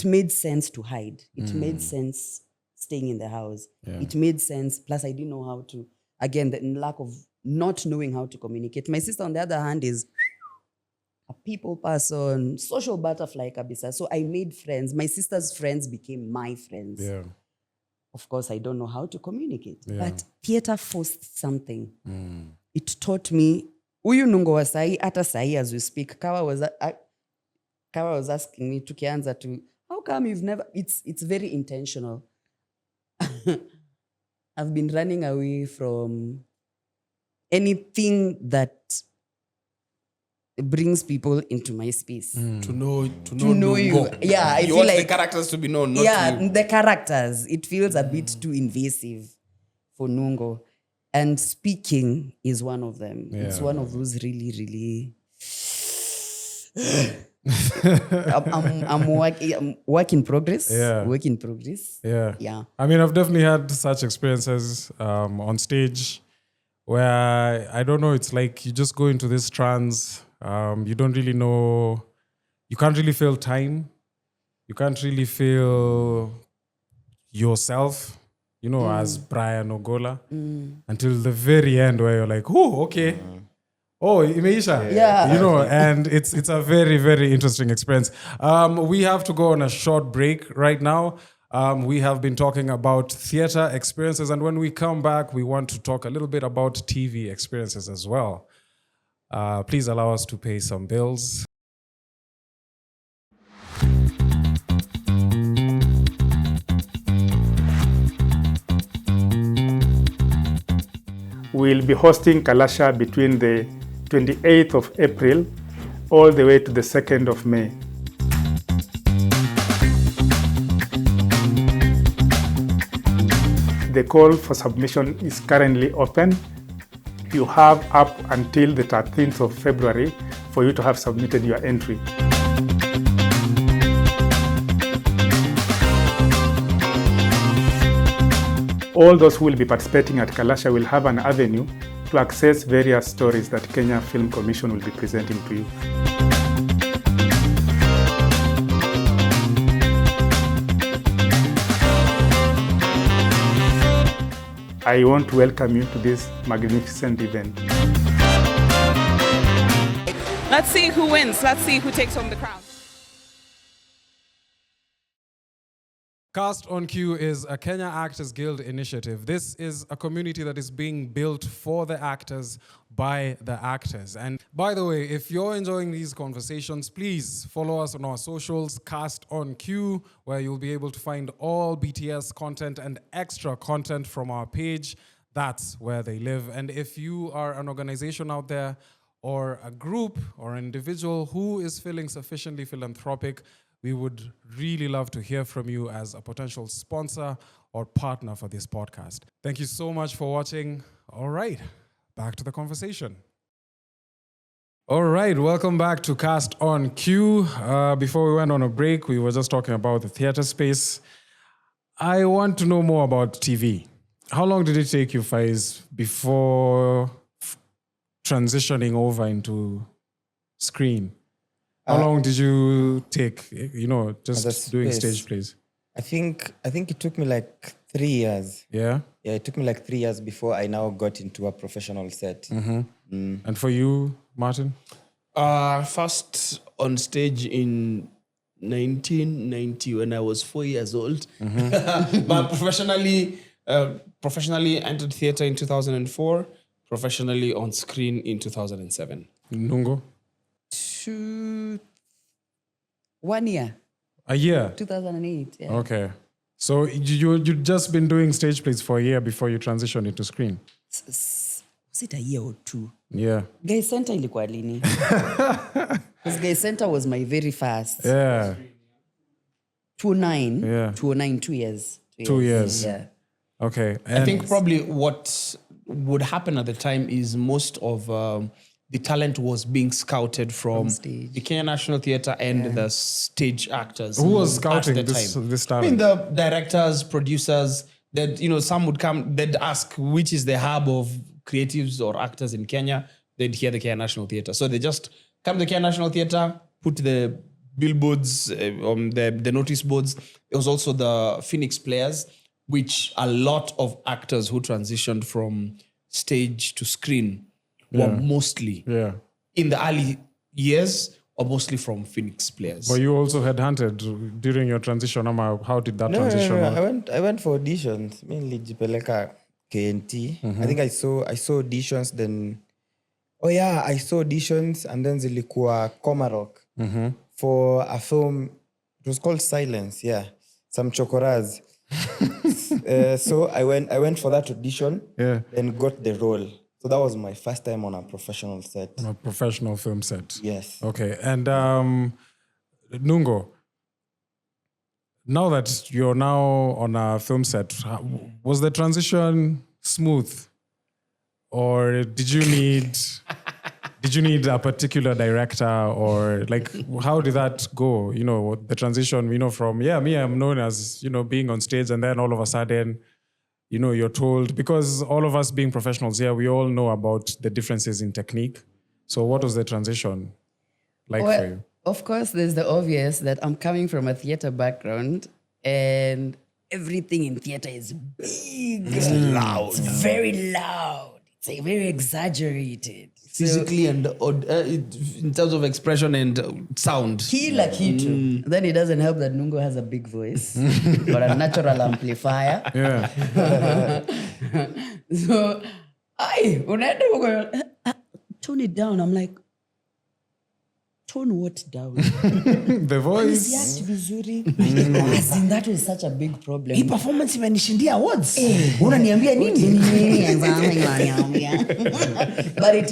made sense to hide. It made sense staying in the house. Yeah. It made sense. Plus, I didn't know how to, again, the lack of not knowing how to communicate. My sister, on the other hand, is a people person, social butterfly kabisa. So I made friends. My sister's friends became my friends. Yeah. Of course, I don't know how to communicate. Yeah. But theater forced something. It taught me, uyu nungo wa sahi, ata sahi as we speak, Kawa was asking me, tukianza to, how come you've never, it's very intentional. I've been running away from anything that brings people into my space. To know you. Nungo. Yeah, I You feel want like the characters to be known, not you. the characters. It feels a bit too invasive for Nungo. And speaking is one of them. Yeah. It's one of those really, really... I'm work in progress. Yeah. Work in progress. Yeah. Yeah. I mean, I've definitely had such experiences on stage where, I don't know, it's like you just go into this trance. You don't really know, you can't really feel time. You can't really feel yourself, you know, as Brian Ogola, until the very end where you're like, oh, okay. Oh, Imeisha. Yeah. You know, and it's a very, very interesting experience. We have to go on a short break right now. We have been talking about theater experiences, and when we come back, we want to talk a little bit about TV experiences as well. Please allow us to pay some bills. We'll be hosting Kalasha between the 28th of April all the way to the 2nd of May. The call for submission is currently open. You have up until the 13th of February for you to have submitted your entry. All those who will be participating at Kalasha will have an avenue to access various stories that Kenya Film Commission will be presenting to you. I want to welcome you to this magnificent event. Let's see who wins. Let's see who takes home the crown. Cast on Cue is a Kenya Actors Guild initiative. This is a community that is being built for the actors by the actors. And by the way, if you're enjoying these conversations, please follow us on our socials, Cast on Cue, where you'll be able to find all BTS content and extra content from our page. That's where they live. And if you are an organization out there or a group or an individual who is feeling sufficiently philanthropic, we would really love to hear from you as a potential sponsor or partner for this podcast. Thank you so much for watching. All right, back to the conversation. All right, welcome back to Cast on Cue. Before we went on a break, we were just talking about the theater space. I want to know more about TV. How long did it take you, Faiz, before transitioning over into screen? How long did you take, just doing stage plays? I think it took me like 3 years. Yeah? Yeah, it took me like 3 years before I now got into a professional set. And for you, Martin? First on stage in 1990 when I was 4 years old. But professionally entered theater in 2004, professionally on screen in 2007. Nungo? 1 year. A year? 2008. Yeah. Okay. So you'd just been doing stage plays for a year before you transitioned into screen? Was it a year or two? Yeah. Gay Center ilikuwa lini? Because Gay Center was my very first. Yeah. 2009. Yeah. 2009, 2 years. 2 years. Yeah. Okay. I think probably what would happen at the time is most of the talent was being scouted from stage. the Kenya National Theatre and the stage actors. Who was scouting at the this time. this I talent? mean, the directors, producers, that, some would come, they'd ask which is the hub of creatives or actors in Kenya. They'd hear the Kenya National Theatre. So they just come to the Kenya National Theatre, put the billboards, the notice boards. It was also the Phoenix Players, which a lot of actors who transitioned from stage to screen were mostly in the early years or mostly from Phoenix Players. But you also had hunted during your transition. Ama, how did that transition No. work? I went for auditions, mainly Jipeleka KNT. I think I saw auditions, then I saw auditions and then zilikuwa Komarok for a film. It was called Silence, some chokoras. So I went for that audition and got the role. So that was my first time on a professional set. On a professional film set. Yes. Okay. And Nungo, now that you're now on a film set, was the transition smooth? Or did you need a particular director, or like how did that go? The transition, from me, I'm known as, being on stage, and then all of a sudden, you're told, because all of us being professionals here, we all know about the differences in technique. So what was the transition like for you? Of course, there's the obvious that I'm coming from a theater background and everything in theater is big. It's loud. It's very loud. It's very exaggerated. Physically and in terms of expression and sound. Kila kitu. Then it doesn't help that Nungo has a big voice or a natural amplifier. Yeah. So, tone it down. I'm like, tone what down? The voice. As in, that was such a big problem. Hii performance imenishindia awards. Unaniambia nini? But it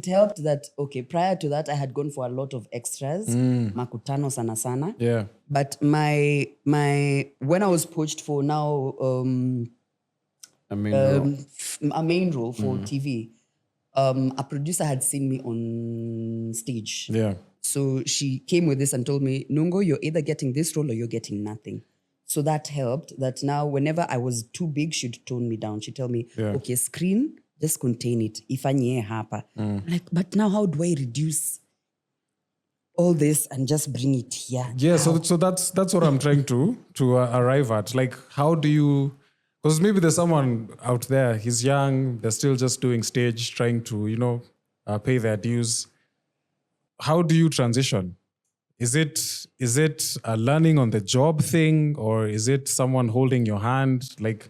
helped that, okay, prior to that, I had gone for a lot of extras, makutano sana. Yeah. But when I was poached for now a main role for TV, a producer had seen me on stage. Yeah. So she came with this and told me, Nungo, you're either getting this role or you're getting nothing. So that helped. That now whenever I was too big, she'd tone me down. She'd tell me, okay, screen, just contain it. Ifanye hapa. Like, but now how do I reduce all this and just bring it here? Yeah, so that's what I'm trying to arrive at. Like, how do you... Because maybe there's someone out there, he's young, they're still just doing stage, trying to, pay their dues. how do you transition? Is it a learning on the job thing, or is it someone holding your hand? Like,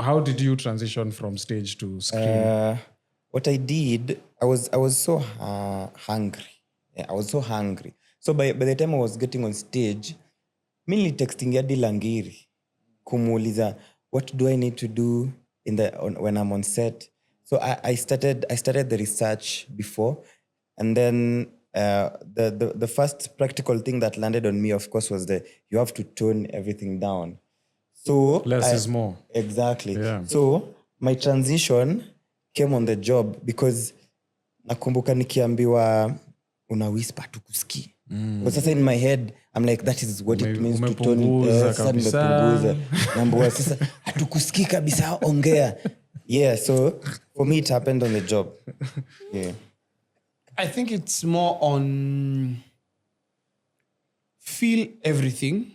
how did you transition from stage to screen? What I did, I was so hungry. Yeah, I was so hungry. So by the time I was getting on stage, mainly texting Yadi Langiri, kumuuliza, what do I need to do when I'm on set? So I started the research before, and then the first practical thing that landed on me, of course, was that you have to tone everything down. So Less is more. Exactly. Yeah. So my transition came on the job because nakumbuka nikiambiwa una whisper tukuski. Because sasa in my head I'm like, that is what it means to tone. Sasa nimepunguza. Naambiwa sasa hatukusikii kabisa, ongea. Yeah, so for me it happened on the job. Yeah. I think it's more on feel everything,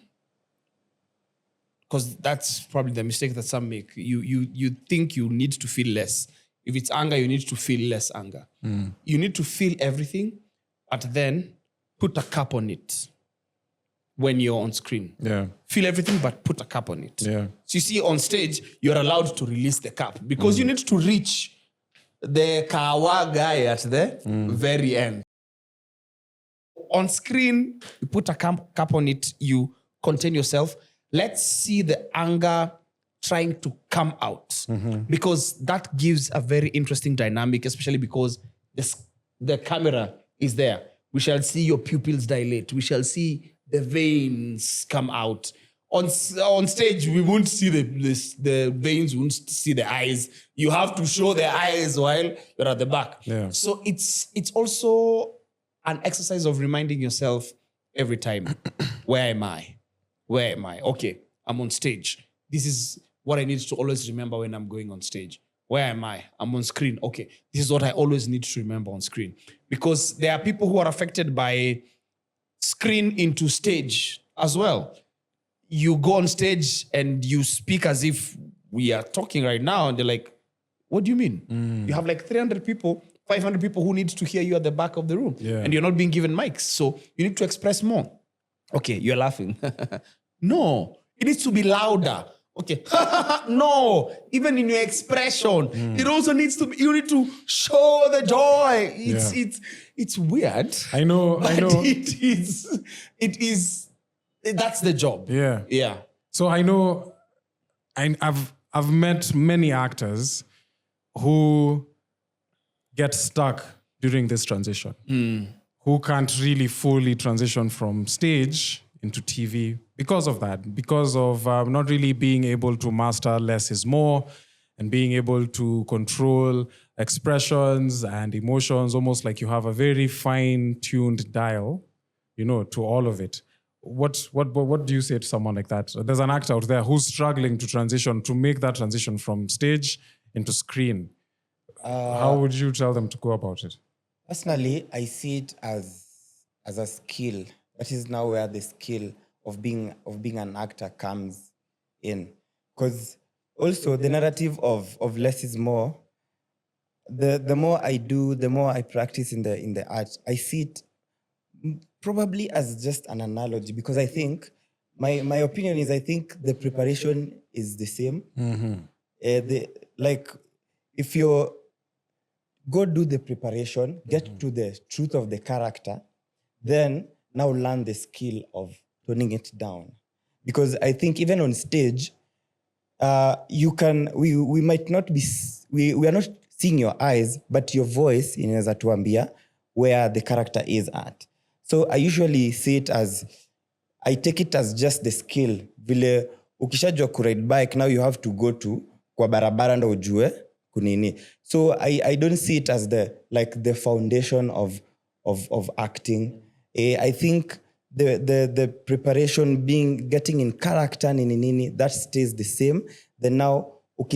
because that's probably the mistake that some make. You think you need to feel less. If it's anger, you need to feel less anger. You need to feel everything, but then put a cap on it when you're on screen. Yeah. Feel everything, but put a cap on it. Yeah. So you see, on stage, you're allowed to release the cap because you need to reach the kawa guy at the very end. On screen, you put a cap on it, you contain yourself. Let's see the anger trying to come out, because that gives a very interesting dynamic, especially because the camera is there. We shall see your pupils dilate. We shall see the veins come out. On stage, we won't see the veins, we won't see the eyes. You have to show the eyes while you're at the back. Yeah. So it's also an exercise of reminding yourself every time, where am I? Where am I? Okay, I'm on stage. This is what I need to always remember when I'm going on stage. Where am I? I'm on screen. Okay, this is what I always need to remember on screen. Because there are people who are affected by screen into stage as well. You go on stage and you speak as if we are talking right now, and they're like, what do you mean? You have like 300 people, 500 people who need to hear you at the back of the room, and you're not being given mics. So you need to express more. Okay, you're laughing. No, it needs to be louder. Okay, no, even in your expression, it also needs to be, you need to show the joy. It's weird. I know. It is, that's the job. Yeah. Yeah. So I know, I've met many actors who get stuck during this transition, who can't really fully transition from stage into TV because of that, because of not really being able to master less is more, and being able to control expressions and emotions, almost like you have a very fine-tuned dial, to all of it. What do you say to someone like that? There's an actor out there who's struggling to make that transition from stage into screen. How would you tell them to go about it? Personally, I see it as a skill. That is now where the skill of being an actor comes in. Because also the narrative of less is more, the more I do, the more I practice in the art, I see it probably as just an analogy, because I think, my opinion is, I think the preparation is the same. If you go do the preparation, get to the truth of the character, then now learn the skill of toning it down. Because I think even on stage, we might not be, we are not seeing your eyes, but your voice inaweza tuambia where the character is at. So I usually see it as, I take it as just the skill. Vile ukishajua kuride bike, now you have to go to kwa barabara ndo ujue kunini. So I don't see it as the foundation of acting. I think the preparation, getting in character nini, that stays the same. Then now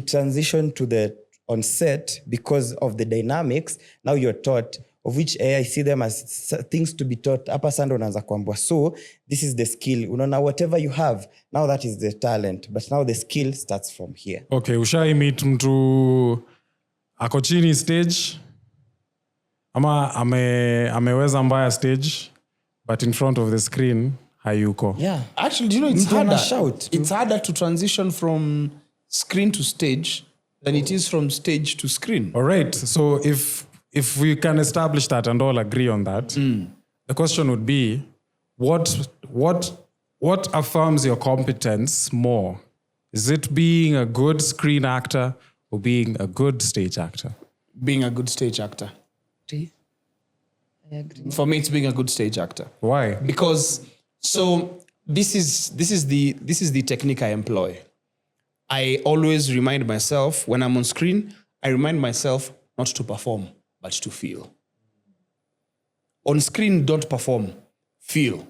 transition to on set, because of the dynamics, now you're taught, of which I see them as things to be taught. Hapa sando unaanza kuambiwa, so this is the skill. Unaona, whatever you have, now that is the talent. But now the skill starts from here. Okay, ushai meet mtu ako chini stage, Ama ameweza mbaya stage, but in front of the screen hayuko. Yeah. Actually, do you know it's Mtu ana harder? shout. It's harder to transition from screen to stage than it is from stage to screen. All right. So if we can establish that and all agree on that, the question would be, what affirms your competence more? Is it being a good screen actor or being a good stage actor? Being a good stage actor. I agree. For me, it's being a good stage actor. Why? Because this is the technique I employ. I always remind myself when I'm on screen, I remind myself not to perform, but to feel. On screen, don't perform, feel.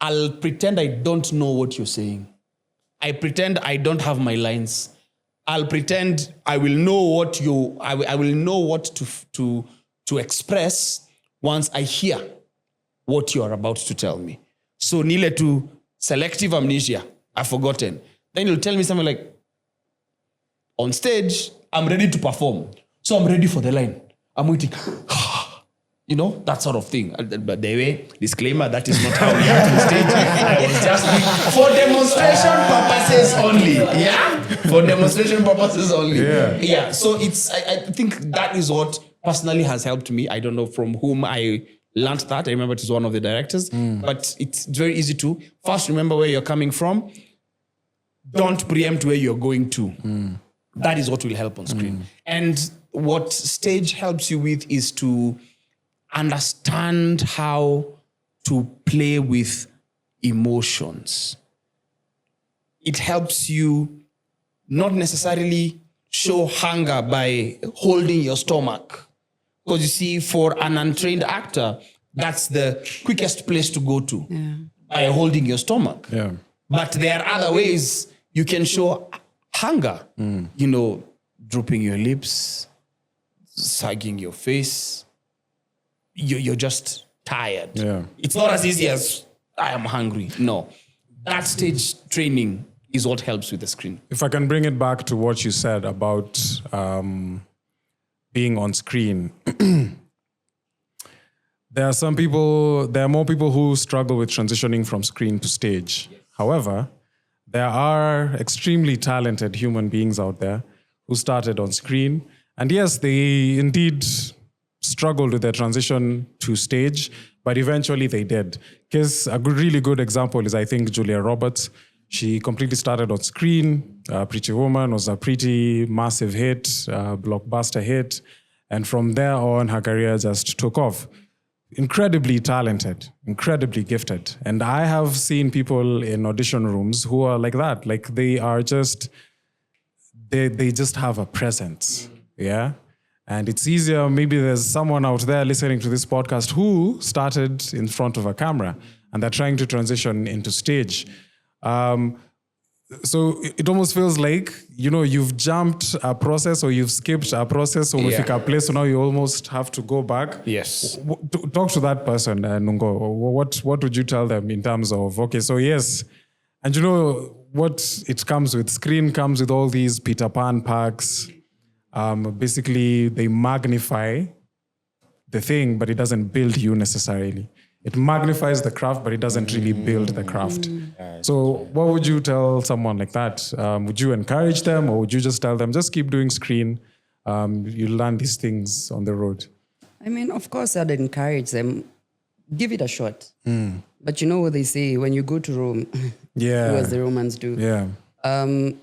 I'll pretend I don't know what you're saying. I pretend I don't have my lines. I'll pretend I will know what I will know what to express once I hear what you are about to tell me. So nile to selective amnesia, I've forgotten. Then you'll tell me something like, on stage, I'm ready to perform. So I'm ready for the line. I'm waiting. You know, that sort of thing. But the way, disclaimer, that is not how we act on stage. I was just for demonstration purposes only. Yeah? For demonstration purposes only. Yeah. So I think that is what personally has helped me. I don't know from whom I learned that. I remember it was one of the directors. But it's very easy to first remember where you're coming from. Don't preempt where you're going to. That is what will help on screen. And what stage helps you with is to understand how to play with emotions. It helps you not necessarily show hunger by holding your stomach. Because you see, for an untrained actor, that's the quickest place to go to, by holding your stomach. Yeah. But there are other ways you can show hunger. You know, drooping your lips, sagging your face. You're just tired. Yeah. It's not as easy as I am hungry. No. That stage training is what helps with the screen. If I can bring it back to what you said about being on screen, there are more people who struggle with transitioning from screen to stage. Yes. However, there are extremely talented human beings out there who started on screen. And yes, they indeed struggled with their transition to stage, but eventually they did. Because a really good example is, I think, Julia Roberts. She completely started on screen. Pretty Woman was a pretty massive hit, blockbuster hit. And from there on, her career just took off. Incredibly talented, incredibly gifted. And I have seen people in audition rooms who are like that. Like they are just, they just have a presence. Yeah. And it's easier, maybe there's someone out there listening to this podcast who started in front of a camera and they're trying to transition into stage. So it almost feels like, you know, you've jumped a process or you've skipped a process or a place, so now you almost have to go back. Yes. Talk to that person, Nungo. What would you tell them in terms of, okay, so yes, and you know what it comes with? Screen comes with all these Peter Pan packs. Basically, they magnify the thing, but it doesn't build you necessarily. It magnifies the craft, but it doesn't really build the craft. So what would you tell someone like that? Would you encourage them, or would you just tell them, just keep doing screen? You learn these things on the road. I mean, of course, I'd encourage them. Give it a shot. But you know what they say, when you go to Rome, do as the Romans do. Yeah.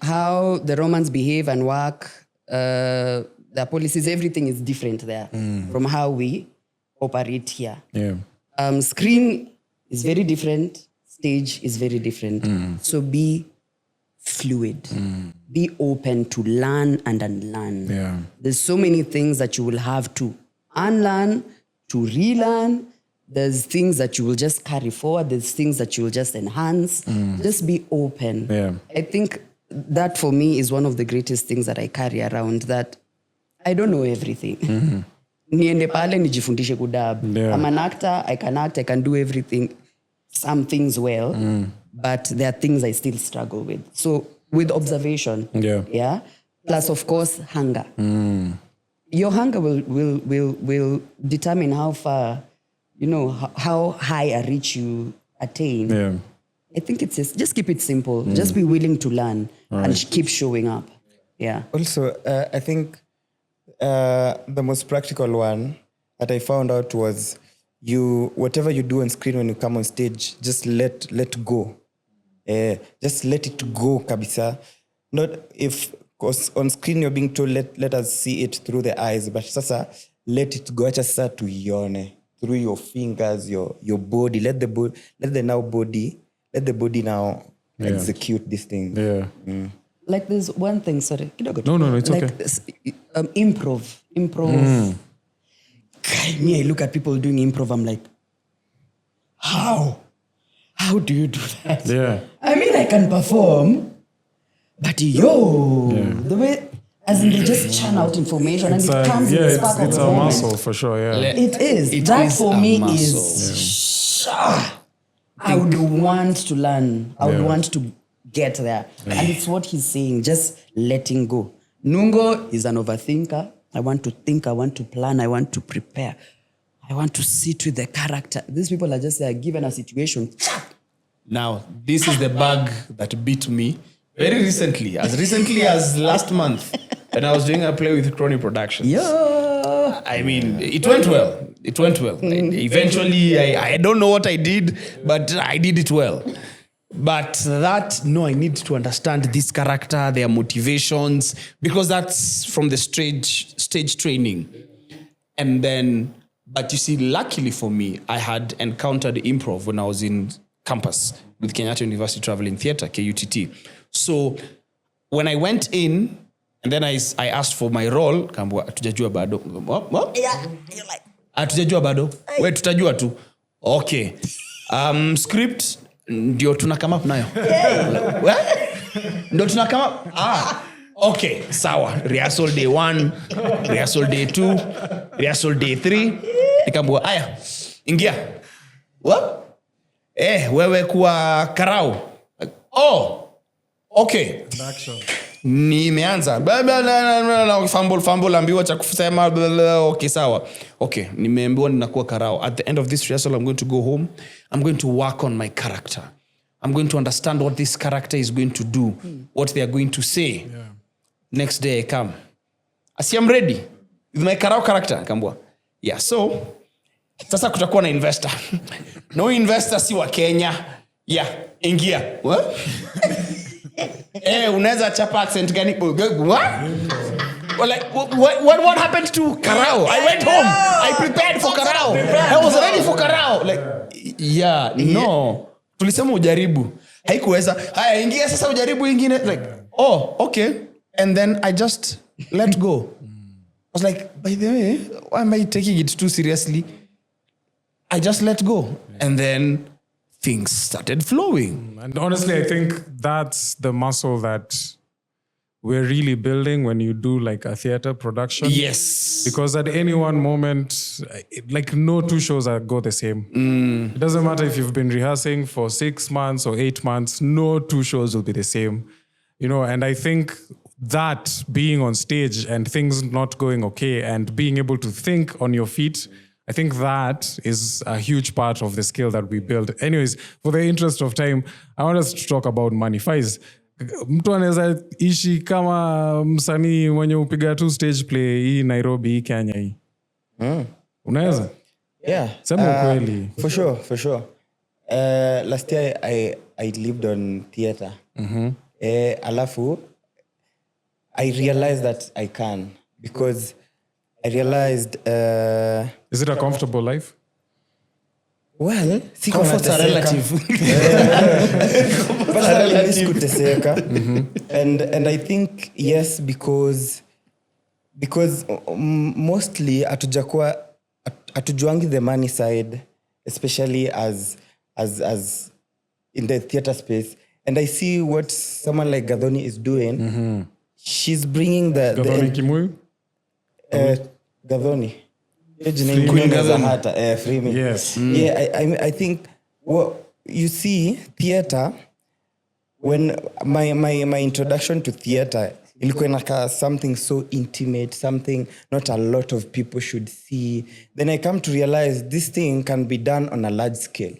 How the Romans behave and work, their policies, everything is different there from how we operate here. Yeah. Screen is very different. Stage is very different. So be fluid. Be open to learn and unlearn. Yeah. There's so many things that you will have to unlearn, to relearn. There's things that you will just carry forward. There's things that you will just enhance. Just be open. Yeah. I think that for me is one of the greatest things that I carry around, that I don't know everything. Niende pale nijifundishe kudab. Yeah. I'm an actor, I can do everything, some things well, but there are things I still struggle with. So with observation, plus of course, hunger. your hunger will determine how far, how high a reach you attain. Yeah. I think it's just keep it simple. Just be willing to learn and keep showing up. Yeah. Also, I think the most practical one that I found out was whatever you do on screen when you come on stage, just let go. Just let it go, kabisa. Not if, because on screen you're being told, let us see it through the eyes, but sasa let it go. Acha sasa tuione through your fingers, your body. Let the body now execute this thing. Yeah. Like there's one thing, sorry. No, it's like, okay. Improv. Me, I look at people doing improv, I'm like, how? How do you do that? Yeah. I mean, I can perform, but the way, as in they just churn out information and it comes in the spark of it's the a moment. muscle for sure, yeah. It is. It That is for a me muscle. is... I would want to learn. I would want to get there. And it's what he's saying, just letting go. Nungo is an overthinker. I want to think, I want to plan, I want to prepare. I want to sit with the character. These people are just given a situation. Now, this is the bug that beat me very recently, as last month, when I was doing a play with Crony Productions. Yeah. I mean, it went well. Eventually, I don't know what I did, but I did it well. But I need to understand this character, their motivations, because that's from the stage training. And then, but you see, luckily for me, I had encountered improv when I was in campus with Kenyatta University Traveling Theatre, KUTT. So when I went in, and then I asked for my role, kambwa, hatujajua bado. What? Yeah. You're like, Hatujajua bado. We tutajua tu. Okay. Script ndio tuna come up nayo. Ndio tuna come up. Okay, sawa. Rehearsal day 1, rehearsal day 2, rehearsal day 3. Nikambua, aya, ingia. What? Wewe kuwa karau. Oh, okay. Nimeanza. Fumble, ambiwa cha kusema. Okay, sawa. Okay, nimeambiwa ninakuwa karao. At the end of this rehearsal, I'm going to go home. I'm going to work on my character. I'm going to understand what this character is going to do, what they are going to say. Yeah. Next day I come. I see I'm ready with my karao character. Kambwa. Yeah, so sasa kutakuwa na investor. No investor si wa Kenya. Yeah, ingia. What? Unaweza chapa accent gani? What? Well, like, what happened to karao? I went home. I prepared for karao. I was ready for karao. Like, yeah, no. Tulisema ujaribu. Haikuweza. Haya, ingia sasa ujaribu ingine. Like, oh, okay. And then I just let go. I was like, by the way, why am I taking it too seriously? I just let go. And then things started flowing. And honestly, I think that's the muscle that we're really building when you do like a theater production. Yes. Because at any one moment, like no two shows go the same. It doesn't matter if you've been rehearsing for 6 months or 8 months, no two shows will be the same. And I think that being on stage and things not going okay and being able to think on your feet, I think that is a huge part of the skill that we build. Anyways, for the interest of time, I want us to talk about money. Faiz, mtu anaweza ishi kama msanii mwenye upiga tu stage play hii Nairobi, hii Kenya hii? Unaweza? Yeah. Sema ukweli. For sure. Last year I lived on theater. Alafu, I realized that I can because I realized... Is it a comfortable life? Well, comforts are relative. And I think yes, because mostly atujuangi the money side, especially as in the theater space. And I see what someone like Gadhoni is doing. She's bringing Gadhoni Kimuyu? Gadhoni. Queen Gadhoni. Free me. Yes. Yeah, I think you see theater. When my introduction to theater Ilikuwa inakaa something so intimate, something not a lot of people should see. Then I come to realize this thing can be done on a large scale,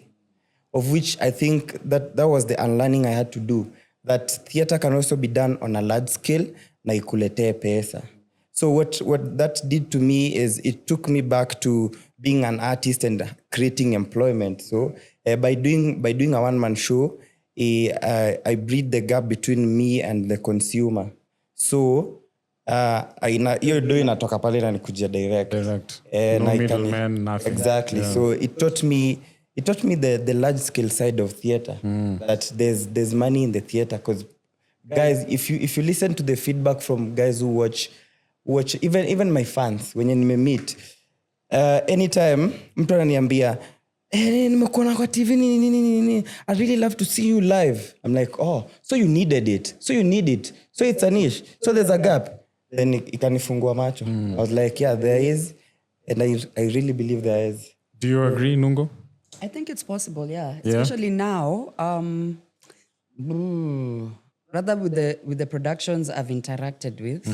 of which I think that was the unlearning I had to do, that theater can also be done on a large scale na ikuletee pesa. So what that did to me is it took me back to being an artist and creating employment. So by doing a one-man show, I bridge the gap between me and the consumer. So hiyo do inatoka pale na nikujia direct. No middleman, nothing. Exactly. Yeah. So it taught me the large scale side of theater, that there's money in the theater, because guys, if you listen to the feedback from guys who watch even my fans when you meet, anytime mtu ananiambia nimekuona kwa TV nini, I really love to see you live. I'm like, oh, so you needed it, so you need it, so it's a niche, so there's a gap. Then ikanifungua macho. I was like, yeah, there is, and I really believe there is. Do you agree, Nungo? I think it's possible, yeah. Especially now, rather with the productions I've interacted with,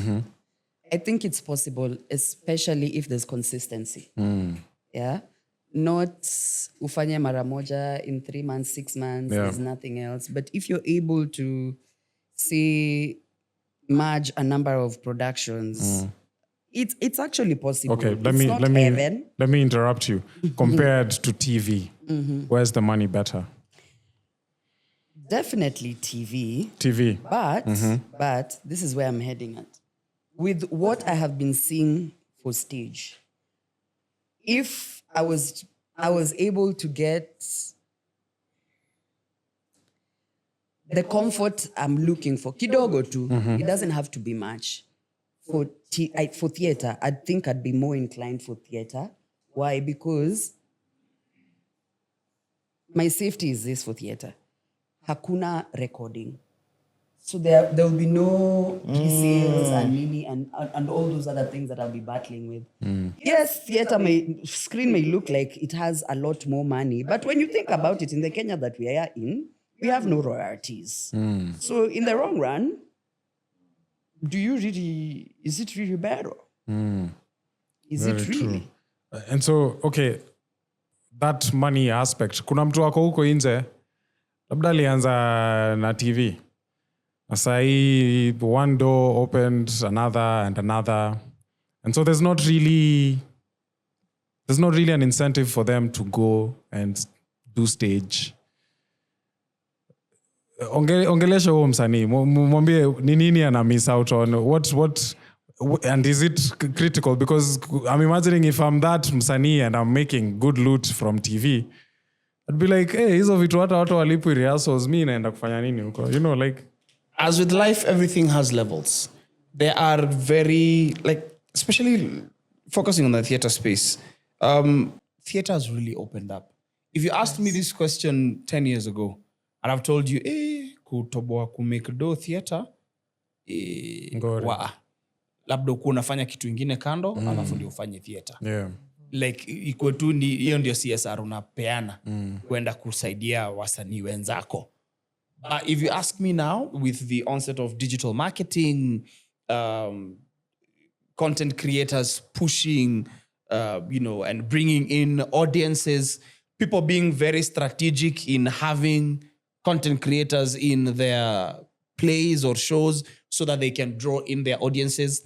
I think it's possible, especially if there's consistency. Yeah. Not ufanye mara moja in 3 months, 6 months, there's nothing else. But if you're able to, say, merge a number of productions, it's actually possible. Okay, let me interrupt you. Compared to TV, where's the money better? Definitely TV. TV. But this is where I'm heading at. With what I have been seeing for stage, if I was able to get the comfort I'm looking for, kidogo too, it doesn't have to be much. For theater, I think I'd be more inclined for theater. Why? Because my safety is this for theater. Hakuna recording. So there will be no sales and mini and all those other things that I'll be battling with. Yes, theater screen may look like it has a lot more money, but when you think about it, in the Kenya that we are in, we have no royalties. So in the long run, is it really better? Is Very it really? True. And so, okay, that money aspect, kuna mtu wako huko nje, labda alianza na TV. Asai, one door opened, another and another. And so there's not really an incentive for them to go and do stage. Ongelesha huo msanii, mwambie ni nini ana miss out on, what and is it critical? Because I'm imagining if I'm that msanii and I'm making good loot from TV, I'd be like, hey, hizo vitu hata watu walipu rehearsals, mi naenda kufanya nini huko? You know, like, as with life, everything has levels. There are very, like, especially focusing on the theater space, theater has really opened up. If you asked me this question 10 years ago, and I've told you, kutoboa kumake do theater, labda uko unafanya kitu ingine kando, alafu ndio ufanye theater. Yeah. Like, iko tu ni hiyo ndio CSR unapeana kwenda kusaidia wasanii wenzako. If you ask me now, with the onset of digital marketing, content creators pushing, and bringing in audiences, people being very strategic in having content creators in their plays or shows so that they can draw in their audiences.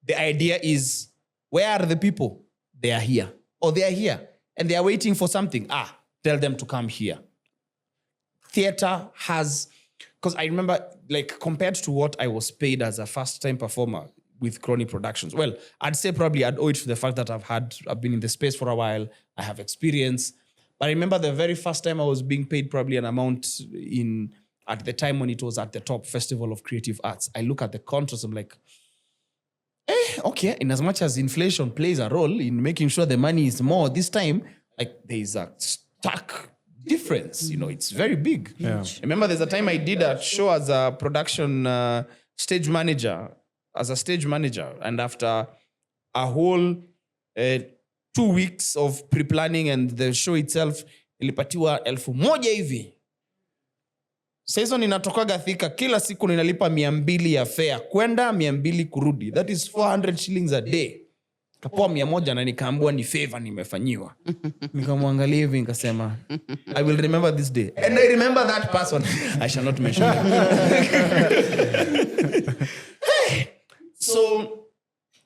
The idea is, where are the people? They are here. Or they are here. And they are waiting for something. Tell them to come here. Theater has, because I remember, like, compared to what I was paid as a first-time performer with Chronic Productions, well, I'd say probably I'd owe it to the fact that I've been in the space for a while, I have experience. But I remember the very first time I was being paid probably an amount at the time when it was at the top Festival of Creative Arts. I look at the contrast, I'm like, okay, in as much as inflation plays a role in making sure the money is more, this time, like, there is a stark difference. It's very big. Yeah. I remember there's a time I did a show as a production stage manager, and after a whole 2 weeks of pre-planning and the show itself, ilipatiwa 1,000 hivi. Season inatokaga Thika, kila siku ninalipa 200 ya fare kwenda, 200 kurudi. That is 400 shillings a day. Kapoa 100 na nikaambiwa ni favor nimefanyiwa. Nikamwangalia hivi nikasema, I will remember this day. And I remember that person. I shall not mention him. So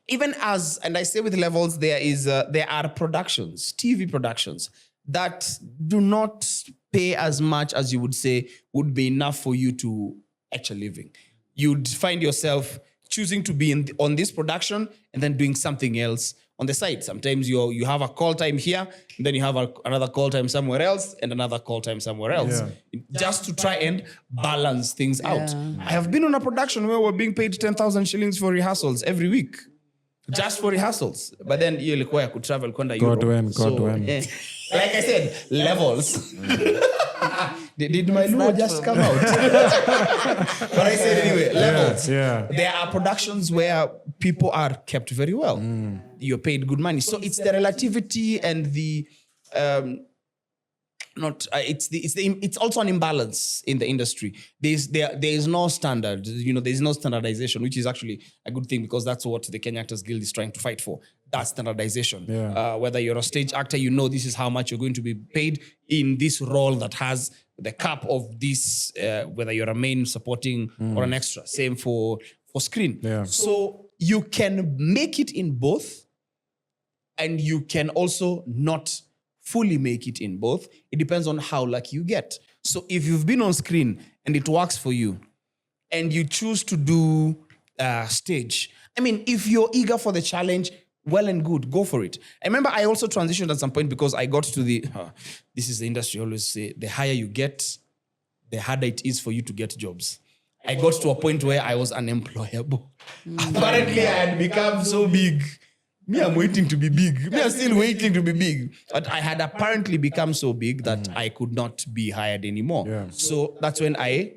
even as, and I say with levels, there are productions, TV productions, that do not pay as much as you would say would be enough for you to actually living. You'd find yourself choosing to be on this production and then doing something else on the side. Sometimes you have a call time here, and then you have another call time somewhere else, and another call time somewhere else, just to try and balance things out. I have been on a production where we're being paid 10,000 shillings for rehearsals every week. Just for rehearsals. But then you ilikuwa ya kutravel kwenda Europe. God when. Like I said, levels. Did my Luo just come out? But I said anyway, levels. Yeah. There are productions where people are kept very well. You're paid good money. So it's the relativity and the it's also an imbalance in the industry. There is no standard, there's no standardization, which is actually a good thing because that's what the Kenya Actors Guild is trying to fight for. That standardization. Yeah. Whether you're a stage actor, this is how much you're going to be paid in this role that has the cap of this, whether you're a main supporting or an extra. Same for screen. Yeah. So you can make it in both, and you can also not fully make it in both. It depends on how lucky you get. So if you've been on screen and it works for you, and you choose to do stage, if you're eager for the challenge, well and good, go for it. I remember I also transitioned at some point because I got to this is the industry, I always say, the higher you get, the harder it is for you to get jobs. I got to a point where I was unemployable. Apparently I had become so big. Me, I'm waiting to be big. Me, I'm still waiting to be big. But I had apparently become so big that I could not be hired anymore. Yeah. So that's when I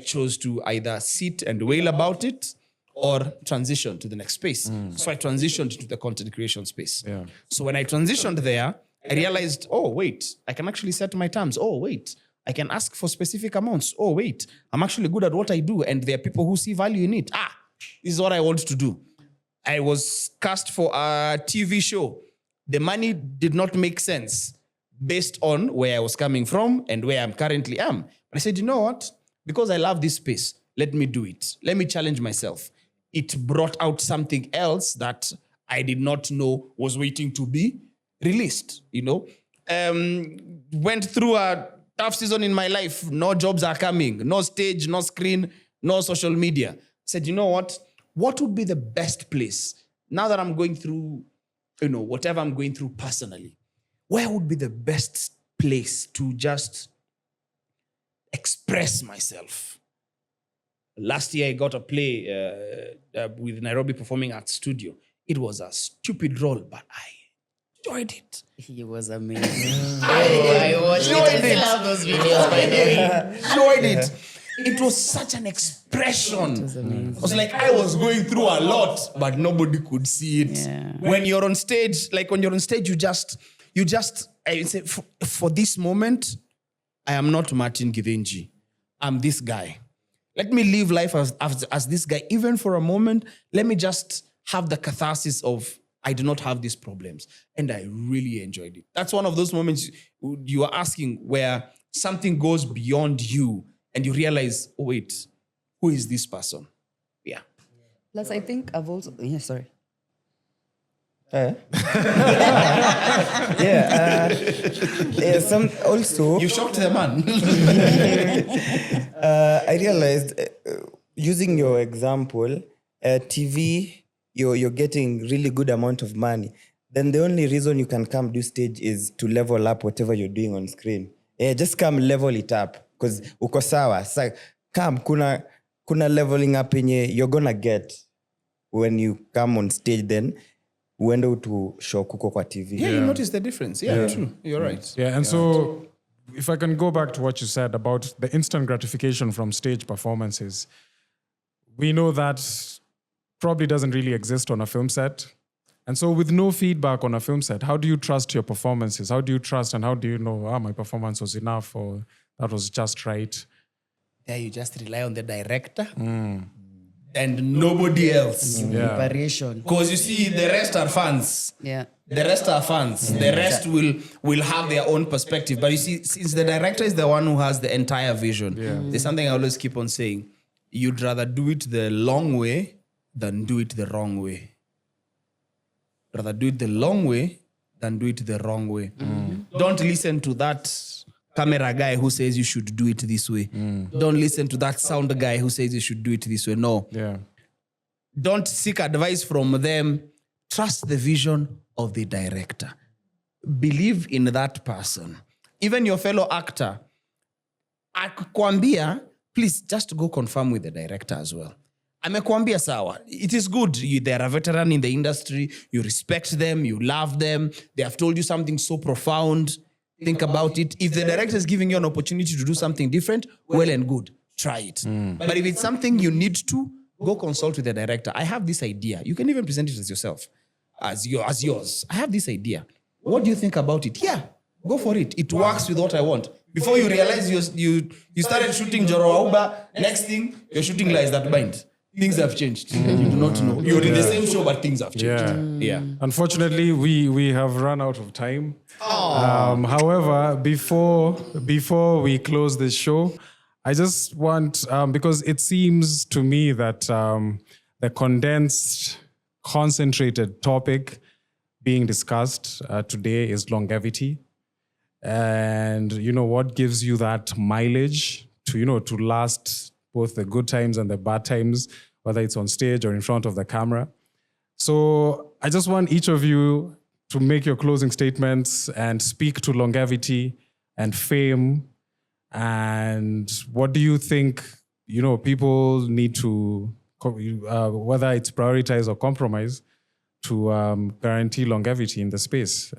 chose to either sit and wail about it or transition to the next space. So I transitioned to the content creation space. Yeah. So when I transitioned there, I realized, oh, wait, I can actually set my terms. Oh, wait, I can ask for specific amounts. Oh, wait, I'm actually good at what I do. And there are people who see value in it. This is what I want to do. I was cast for a TV show. The money did not make sense based on where I was coming from and where I currently am. But I said, you know what? Because I love this space, let me do it. Let me challenge myself. It brought out something else that I did not know was waiting to be released, Went through a tough season in my life. No jobs are coming. No stage, no screen, no social media. I said, you know what? What would be the best place now that I'm going through, whatever I'm going through personally? Where would be the best place to just express myself? Last year, I got a play with Nairobi Performing Arts Studio. It was a stupid role, but I enjoyed it. He was amazing. I watched it. I still have those videos, by the way. Enjoyed it. It was such an expression. It was amazing. It was like I was going through a lot, but nobody could see it. Yeah. When you're on stage, you just, I would say, for this moment, I am not Martin Githinji. I'm this guy. Let me live life as this guy. Even for a moment, let me just have the catharsis of, I do not have these problems. And I really enjoyed it. That's one of those moments you are asking where something goes beyond you and you realize, oh, wait, who is this person? Yeah. Plus, I think I've also... Yeah, sorry. Some also... You shocked the man. I realized, using your example, TV, you're getting really good amount of money. Then the only reason you can come do stage is to level up whatever you're doing on screen. Just come level it up. Because uko sawa. It's like, come, kuna leveling up you're gonna get when you come on stage, then uende to show kuko kwa TV. Yeah, you notice the difference. Yeah, true. You're right. Yeah, and so if I can go back to what you said about the instant gratification from stage performances, we know that probably doesn't really exist on a film set. And so with no feedback on a film set, how do you trust your performances? How do you trust and how do you know, my performance was enough or that was just right? there you just rely on the director and nobody else. Preparation. Because you see, the rest are fans. Yeah. The rest are fans. The rest will have their own perspective. But you see, since the director is the one who has the entire vision, there's something I always keep on saying. You'd rather do it the long way than do it the wrong way. Rather do it the long way than do it the wrong way. Don't listen to that camera guy who says you should do it this way. Don't listen to that sound guy who says you should do it this way. No. Yeah. Don't seek advice from them. Trust the vision of the director. Believe in that person. Even your fellow actor. Akikwambia, please just go confirm with the director as well. Amekwambia sawa. It is good. They're a veteran in the industry. You respect them. You love them. They have told you something so profound. Think about it. If the director is giving you an opportunity to do something different, well and good. Try it. But if it's something you need to, go consult with the director. I have this idea. You can even present it as yourself. As yours. I have this idea. What do you think about it? Yeah, go for it. It works with what I want. Before you realize you started shooting Joro Auba, next thing, you're shooting Lies That Bind. Things have changed. And you do not know. You're in the same show, but things have changed. Yeah. Unfortunately, we have run out of time. However, before we close this show, I just want, because it seems to me that the condensed, concentrated topic being discussed today is longevity. And, what gives you that mileage to last both the good times and the bad times, whether it's on stage or in front of the camera. So I just want each of you to make your closing statements and speak to longevity and fame. And what do you think, people need to, whether it's prioritize or compromise, to guarantee longevity in the space?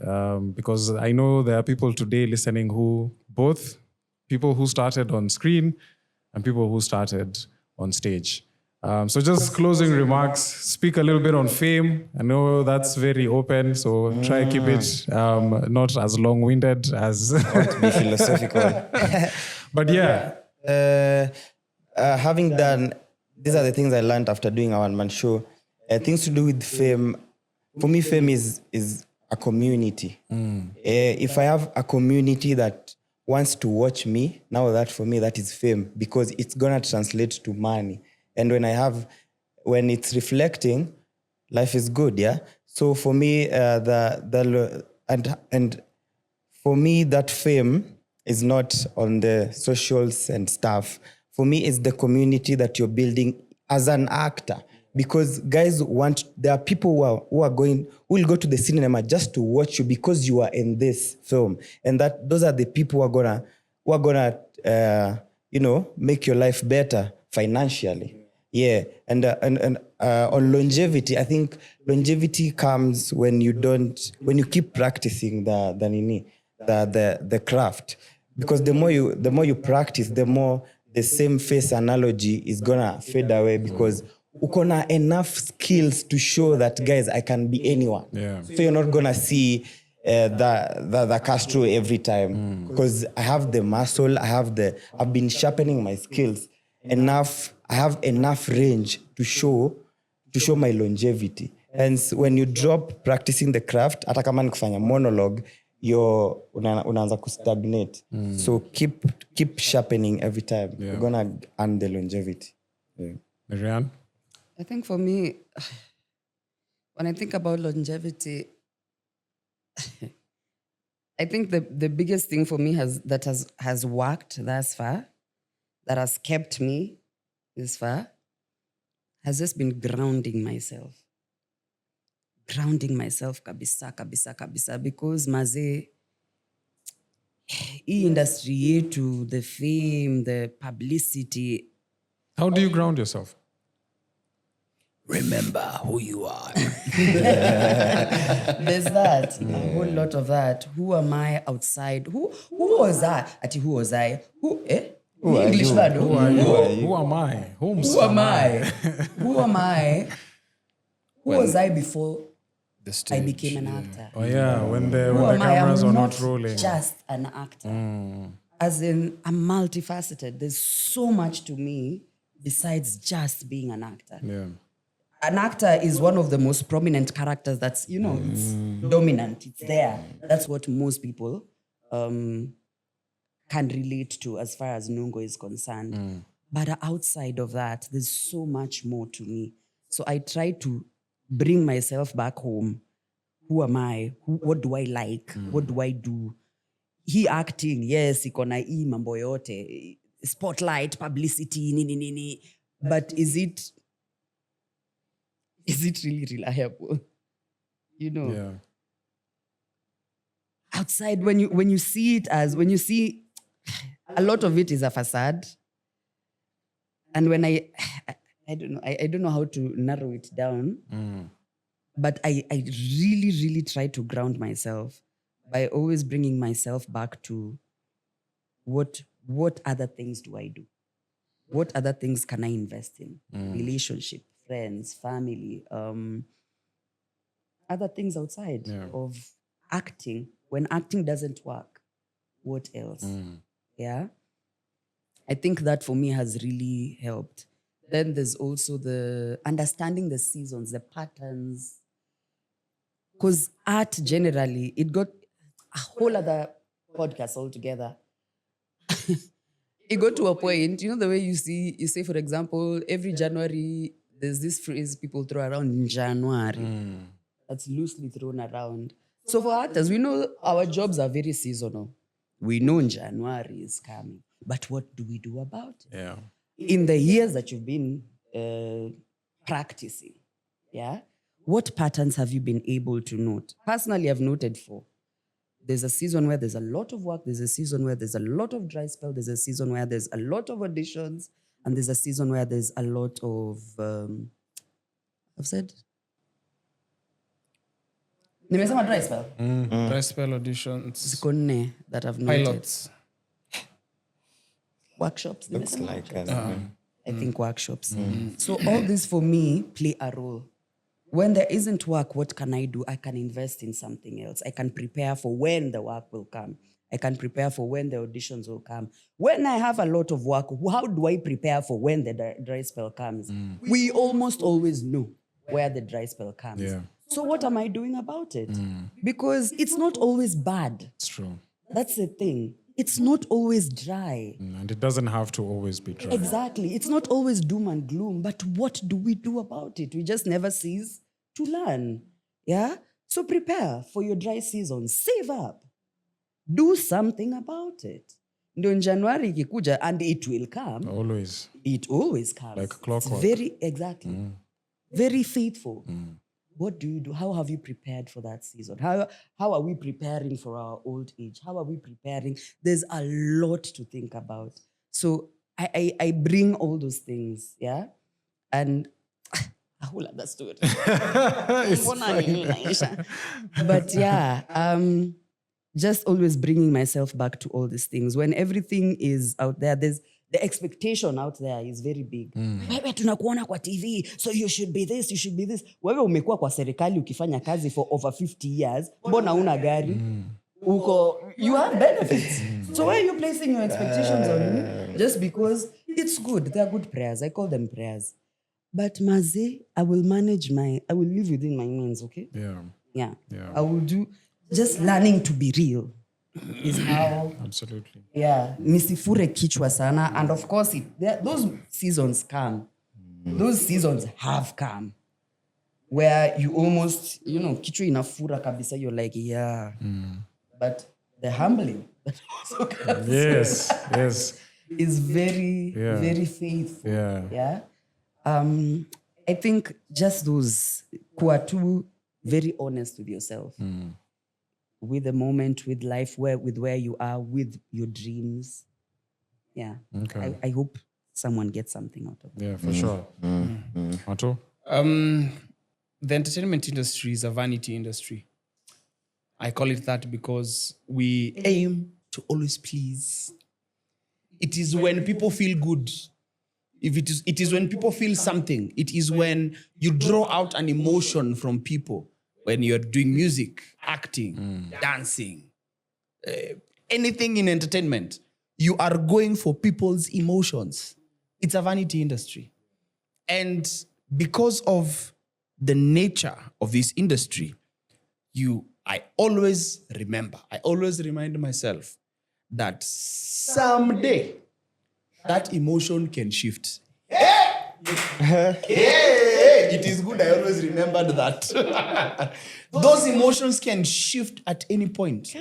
Because I know there are people today listening both people who started on screen and people who started on stage. So just closing remarks, speak a little bit on fame. I know that's very open, so try to keep it not as long-winded as... To be philosophical. But yeah. Having done, these are the things I learned after doing our one-man show. Things to do with fame. For me, fame is a community. If I have a community that wants to watch me, now that for me, that is fame, because it's going to translate to money. And when it's reflecting, life is good, yeah? So for me, for me, that fame is not on the socials and stuff. For me, it's the community that you're building as an actor. Because guys there are people who will go to the cinema just to watch you because you are in this film. And those are the people who are gonna make your life better financially. Yeah. And on longevity, I think longevity comes when you keep practicing the craft. Because the more you practice, the more the same face analogy is gonna fade away, because ukona enough skills to show that, guys, I can be anyone. Yeah. So you're not gonna see the Castro every time, because I have the muscle. I've been sharpening my skills enough. I have enough range to show my longevity. And when you drop practicing the craft, hata kama ni kufanya monologue, unaanza kustagnate. So keep sharpening every time. Yeah. You're gonna earn the longevity. Yeah. Marianne? I think for me, when I think about longevity, I think the biggest thing for me that has worked thus far, that has kept me this far, has just been grounding myself. Grounding myself kabisa. Because maze, hii industry yetu, the fame, the publicity. How do you ground yourself? Remember who you are. There's that, a whole lot of that. Who am I outside? Who was I? Who was I? Who are English you? word. Who are you? Who am I? Who am I? Who am I? Who was I before The stage. I became an actor? Oh yeah, when Who the am I? cameras I'm are not rolling. just an actor. As in, I'm multifaceted. There's so much to me besides just being an actor. Yeah. An actor is one of the most prominent characters that's, it's dominant. It's there. That's what most people can relate to as far as Nungo is concerned. But outside of that, there's so much more to me. So I try to bring myself back home. Who am I? What do I like? What do I do? He acting, yes, iko na hii mambo yote, spotlight, publicity, nini. But is it really reliable? Yeah. Outside, when you see a lot of it is a facade. And when I don't know, I don't know how to narrow it down. But I really, really try to ground myself by always bringing myself back to what other things do I do? What other things can I invest in? Relationship, friends, family, other things outside of acting. When acting doesn't work, what else? Yeah. I think that for me has really helped. Then there's also the understanding the seasons, the patterns. Because art generally, it got a whole other podcast altogether. It got to a point, the way you say, for example, every January, there's this phrase people throw around in January. That's loosely thrown around. So for actors, we know our jobs are very seasonal. We know January is coming. But what do we do about it? Yeah. In the years that you've been practicing, what patterns have you been able to note? Personally, I've noted 4. There's a season where there's a lot of work. There's a season where there's a lot of dry spell. There's a season where there's a lot of auditions. And there's a season where there's a lot of, I've said? Nimesema dry spell? Dry spell auditions. Ziko 4 that I've noted. Pilots. Workshops. Looks Nimesema like workshops? I think workshops. So all this for me play a role. When there isn't work, what can I do? I can invest in something else. I can prepare for when the work will come. I can prepare for when the auditions will come. When I have a lot of work, how do I prepare for when the dry spell comes? We almost always know where the dry spell comes. Yeah. So what am I doing about it? Because it's not always bad. It's true. That's the thing. It's not always dry. And it doesn't have to always be dry. Exactly. It's not always doom and gloom, but what do we do about it? We just never cease to learn. Yeah? So prepare for your dry season. Save up. Do something about it. Ndio in January ikikuja, and it will come. Always. It always comes. Like clockwork. Exactly. Very faithful. What do you do? How have you prepared for that season? How are we preparing for our old age? How are we preparing? There's a lot to think about. So I bring all those things, and a whole other story. But just always bringing myself back to all these things. When everything is out there, there's the expectation out there is very big. Wewe tunakuona kwa TV, so you should be this, you should be this. Wewe umekuwa kwa serikali ukifanya kazi for over 50 years. Mbona una gari? You have benefits. So why are you placing your expectations on me? Just because it's good. They're good prayers. I call them prayers. But Maze, I will live within my means, okay? Yeah. I will do, just learning to be real is how. Absolutely. Yeah. Nisifure kichwa sana. And of course, those seasons come. Those seasons have come. Where you almost, kichwa inafura kabisa, you're like, But the humbling that also comes Yes. is very, very faithful. Yeah. I think just those who are too very honest with yourself, with the moment, with life, with where you are, with your dreams. Yeah. Okay. I hope someone gets something out of it. Yeah, for sure. Mato? The entertainment industry is a vanity industry. I call it that because we aim to always please. It is when people feel good. It is when people feel something. It is when you draw out an emotion from people. When you're doing music, acting, dancing, anything in entertainment. you are going for people's emotions. It's a vanity industry. And because of the nature of this industry, I always remind myself that someday that emotion can shift. It is good I always remembered that. Those emotions can shift at any point.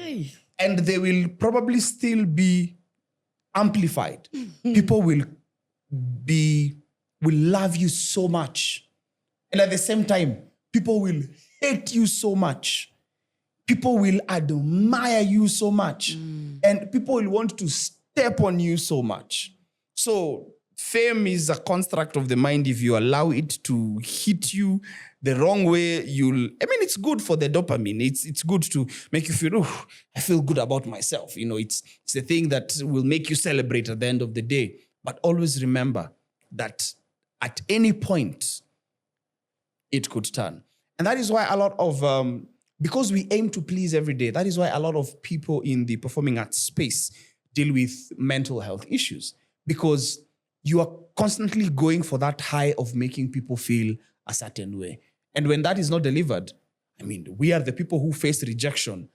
And they will probably still be amplified. People will love you so much. And at the same time, people will hate you so much. People will admire you so much. And people will want to step on you so much. So fame is a construct of the mind. If you allow it to hit you the wrong way, it's good for the dopamine. It's good to make you feel, I feel good about myself. It's the thing that will make you celebrate at the end of the day. But always remember that at any point, it could turn. And that is why a lot of, because we aim to please every day, that is why a lot of people in the performing arts space deal with mental health issues. Because you are constantly going for that high of making people feel a certain way. And when that is not delivered, we are the people who face rejection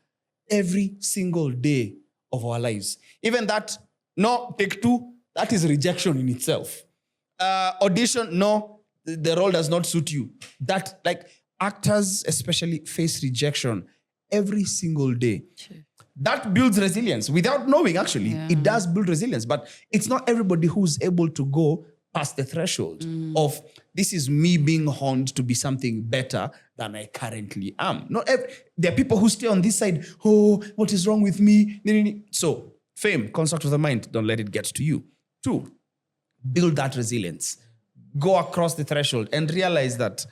every single day of our lives. Even that, no, take two, that is rejection in itself. Audition, no, the role does not suit you. That, actors especially face rejection every single day. Sure. That builds resilience without knowing, actually. Yeah. It does build resilience, but it's not everybody who's able to go past the threshold of, this is me being honed to be something better than I currently am. There are people who stay on this side, what is wrong with me? So, fame, construct of the mind, don't let it get to you. 2, build that resilience. Go across the threshold and realize that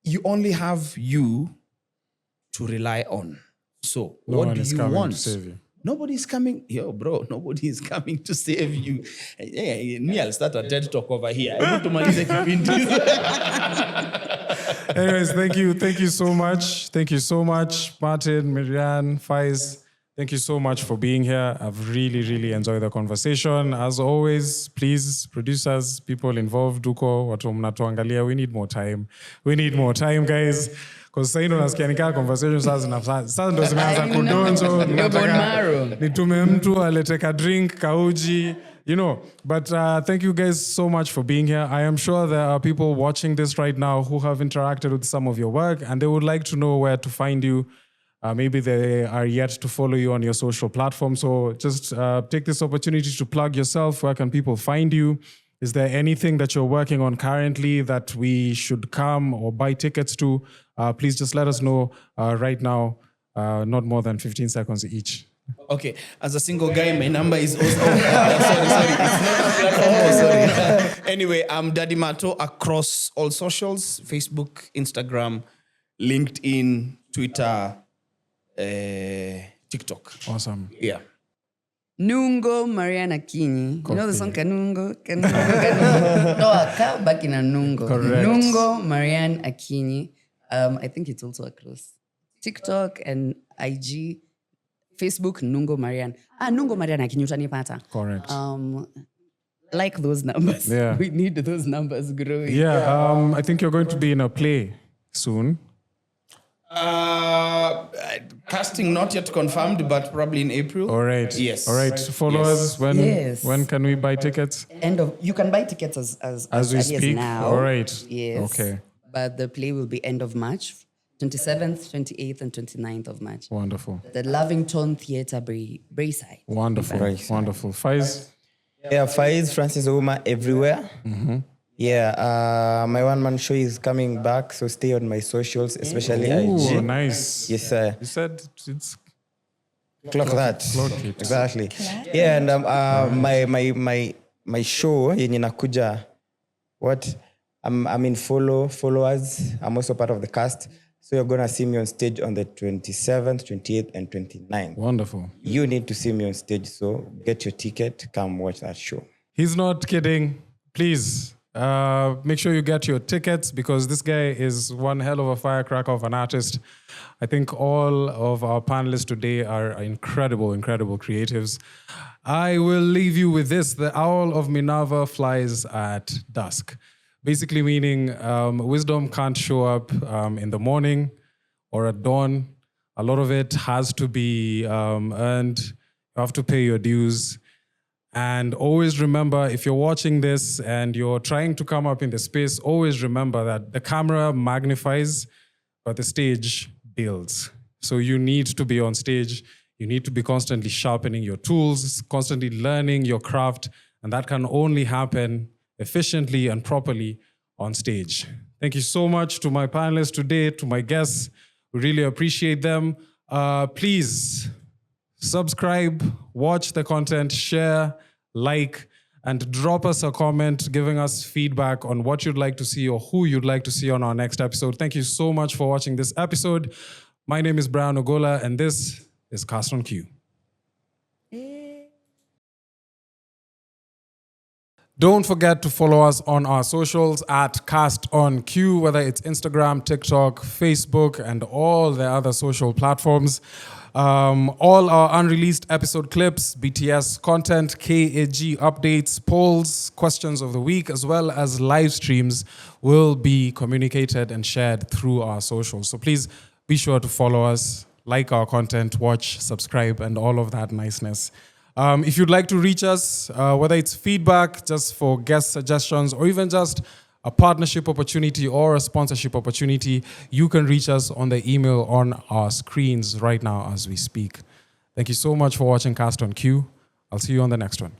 you only have you to rely on. So what do you want? To save you. Nobody's coming. Nobody is coming to save you. Me, I'll start a TED talk over here. Anyways, thank you. Thank you so much. Thank you so much, Martin, Miriam, Faiz. Thank you so much for being here. I've really, really enjoyed the conversation. As always, please, producers, people involved, Duko, watu mnatuangalia, we need more time. We need more time, guys. Because sasa unasikia nikaa conversation sasa ndo zimeanza kudonjo. Nitume mtu alete ka drink, kauji, But thank you guys so much for being here. I am sure there are people watching this right now who have interacted with some of your work and they would like to know where to find you. Maybe they are yet to follow you on your social platform. So just take this opportunity to plug yourself. Where can people find you? Is there anything that you're working on currently that we should come or buy tickets to? Please just let us know right now, not more than 15 seconds each. Okay, as a single guy, my number is also... sorry. It's not a platform. Sorry. Anyway, I'm Daddy Mato across all socials, Facebook, Instagram, LinkedIn, Twitter, TikTok. Awesome. Yeah. Nungo Mariana Kini. You know the song Kanungo? Kanungo. No, Ka back in a Nungo. Correct. Nungo Mariana Akini. I think it's also across TikTok and IG. Facebook, Nungo Marian. Nungo Marian Akini utanipata. Correct. Like those numbers. Yeah. We need those numbers growing. Yeah, I think you're going to be in a play soon. Casting not yet confirmed, but probably in April. All right. Yes. All right. Follow us. When can we buy tickets? You can buy tickets as we speak. Now. All right. Yes. Okay. But the play will be end of March, 27th, 28th, and 29th of March. Wonderful. The Lavington Theatre Brayside. Wonderful. Wonderful. Faiz? Yeah, Faiz, Francis Ouma, everywhere. Mm-hmm. Yeah, my one-man show is coming back, so stay on my socials, especially IG. Oh, nice. Yes, sir. You said it's... Clock that. Clock it. Exactly. Yeah, and my show, yenye nakuja, I'm in followers. I'm also part of the cast. So you're going to see me on stage on the 27th, 28th, and 29th. Wonderful. You need to see me on stage, so get your ticket, come watch that show. He's not kidding. Please, Make sure you get your tickets because this guy is one hell of a firecracker of an artist. I think all of our panelists today are incredible, incredible creatives. I will leave you with this. The owl of Minerva flies at dusk. Basically meaning wisdom can't show up in the morning or at dawn. A lot of it has to be earned. You have to pay your dues. And always remember, if you're watching this and you're trying to come up in the space, always remember that the camera magnifies, but the stage builds. So you need to be on stage. You need to be constantly sharpening your tools, constantly learning your craft, and that can only happen efficiently and properly on stage. Thank you so much to my panelists today, to my guests. We really appreciate them. Please subscribe, watch the content, share, like, and drop us a comment giving us feedback on what you'd like to see or who you'd like to see on our next episode. Thank you so much for watching this episode. My name is Brian Ogola, and this is Cast on Cue. Don't forget to follow us on our socials at Cast on Cue, whether it's Instagram, TikTok, Facebook, and all the other social platforms. All our unreleased episode clips, BTS content, KAG updates, polls, questions of the week, as well as live streams will be communicated and shared through our socials. So please be sure to follow us, like our content, watch, subscribe, and all of that niceness. If you'd like to reach us, whether it's feedback, just for guest suggestions, or even just a partnership opportunity or a sponsorship opportunity, you can reach us on the email on our screens right now as we speak. Thank you so much for watching Cast on Cue. I'll see you on the next one.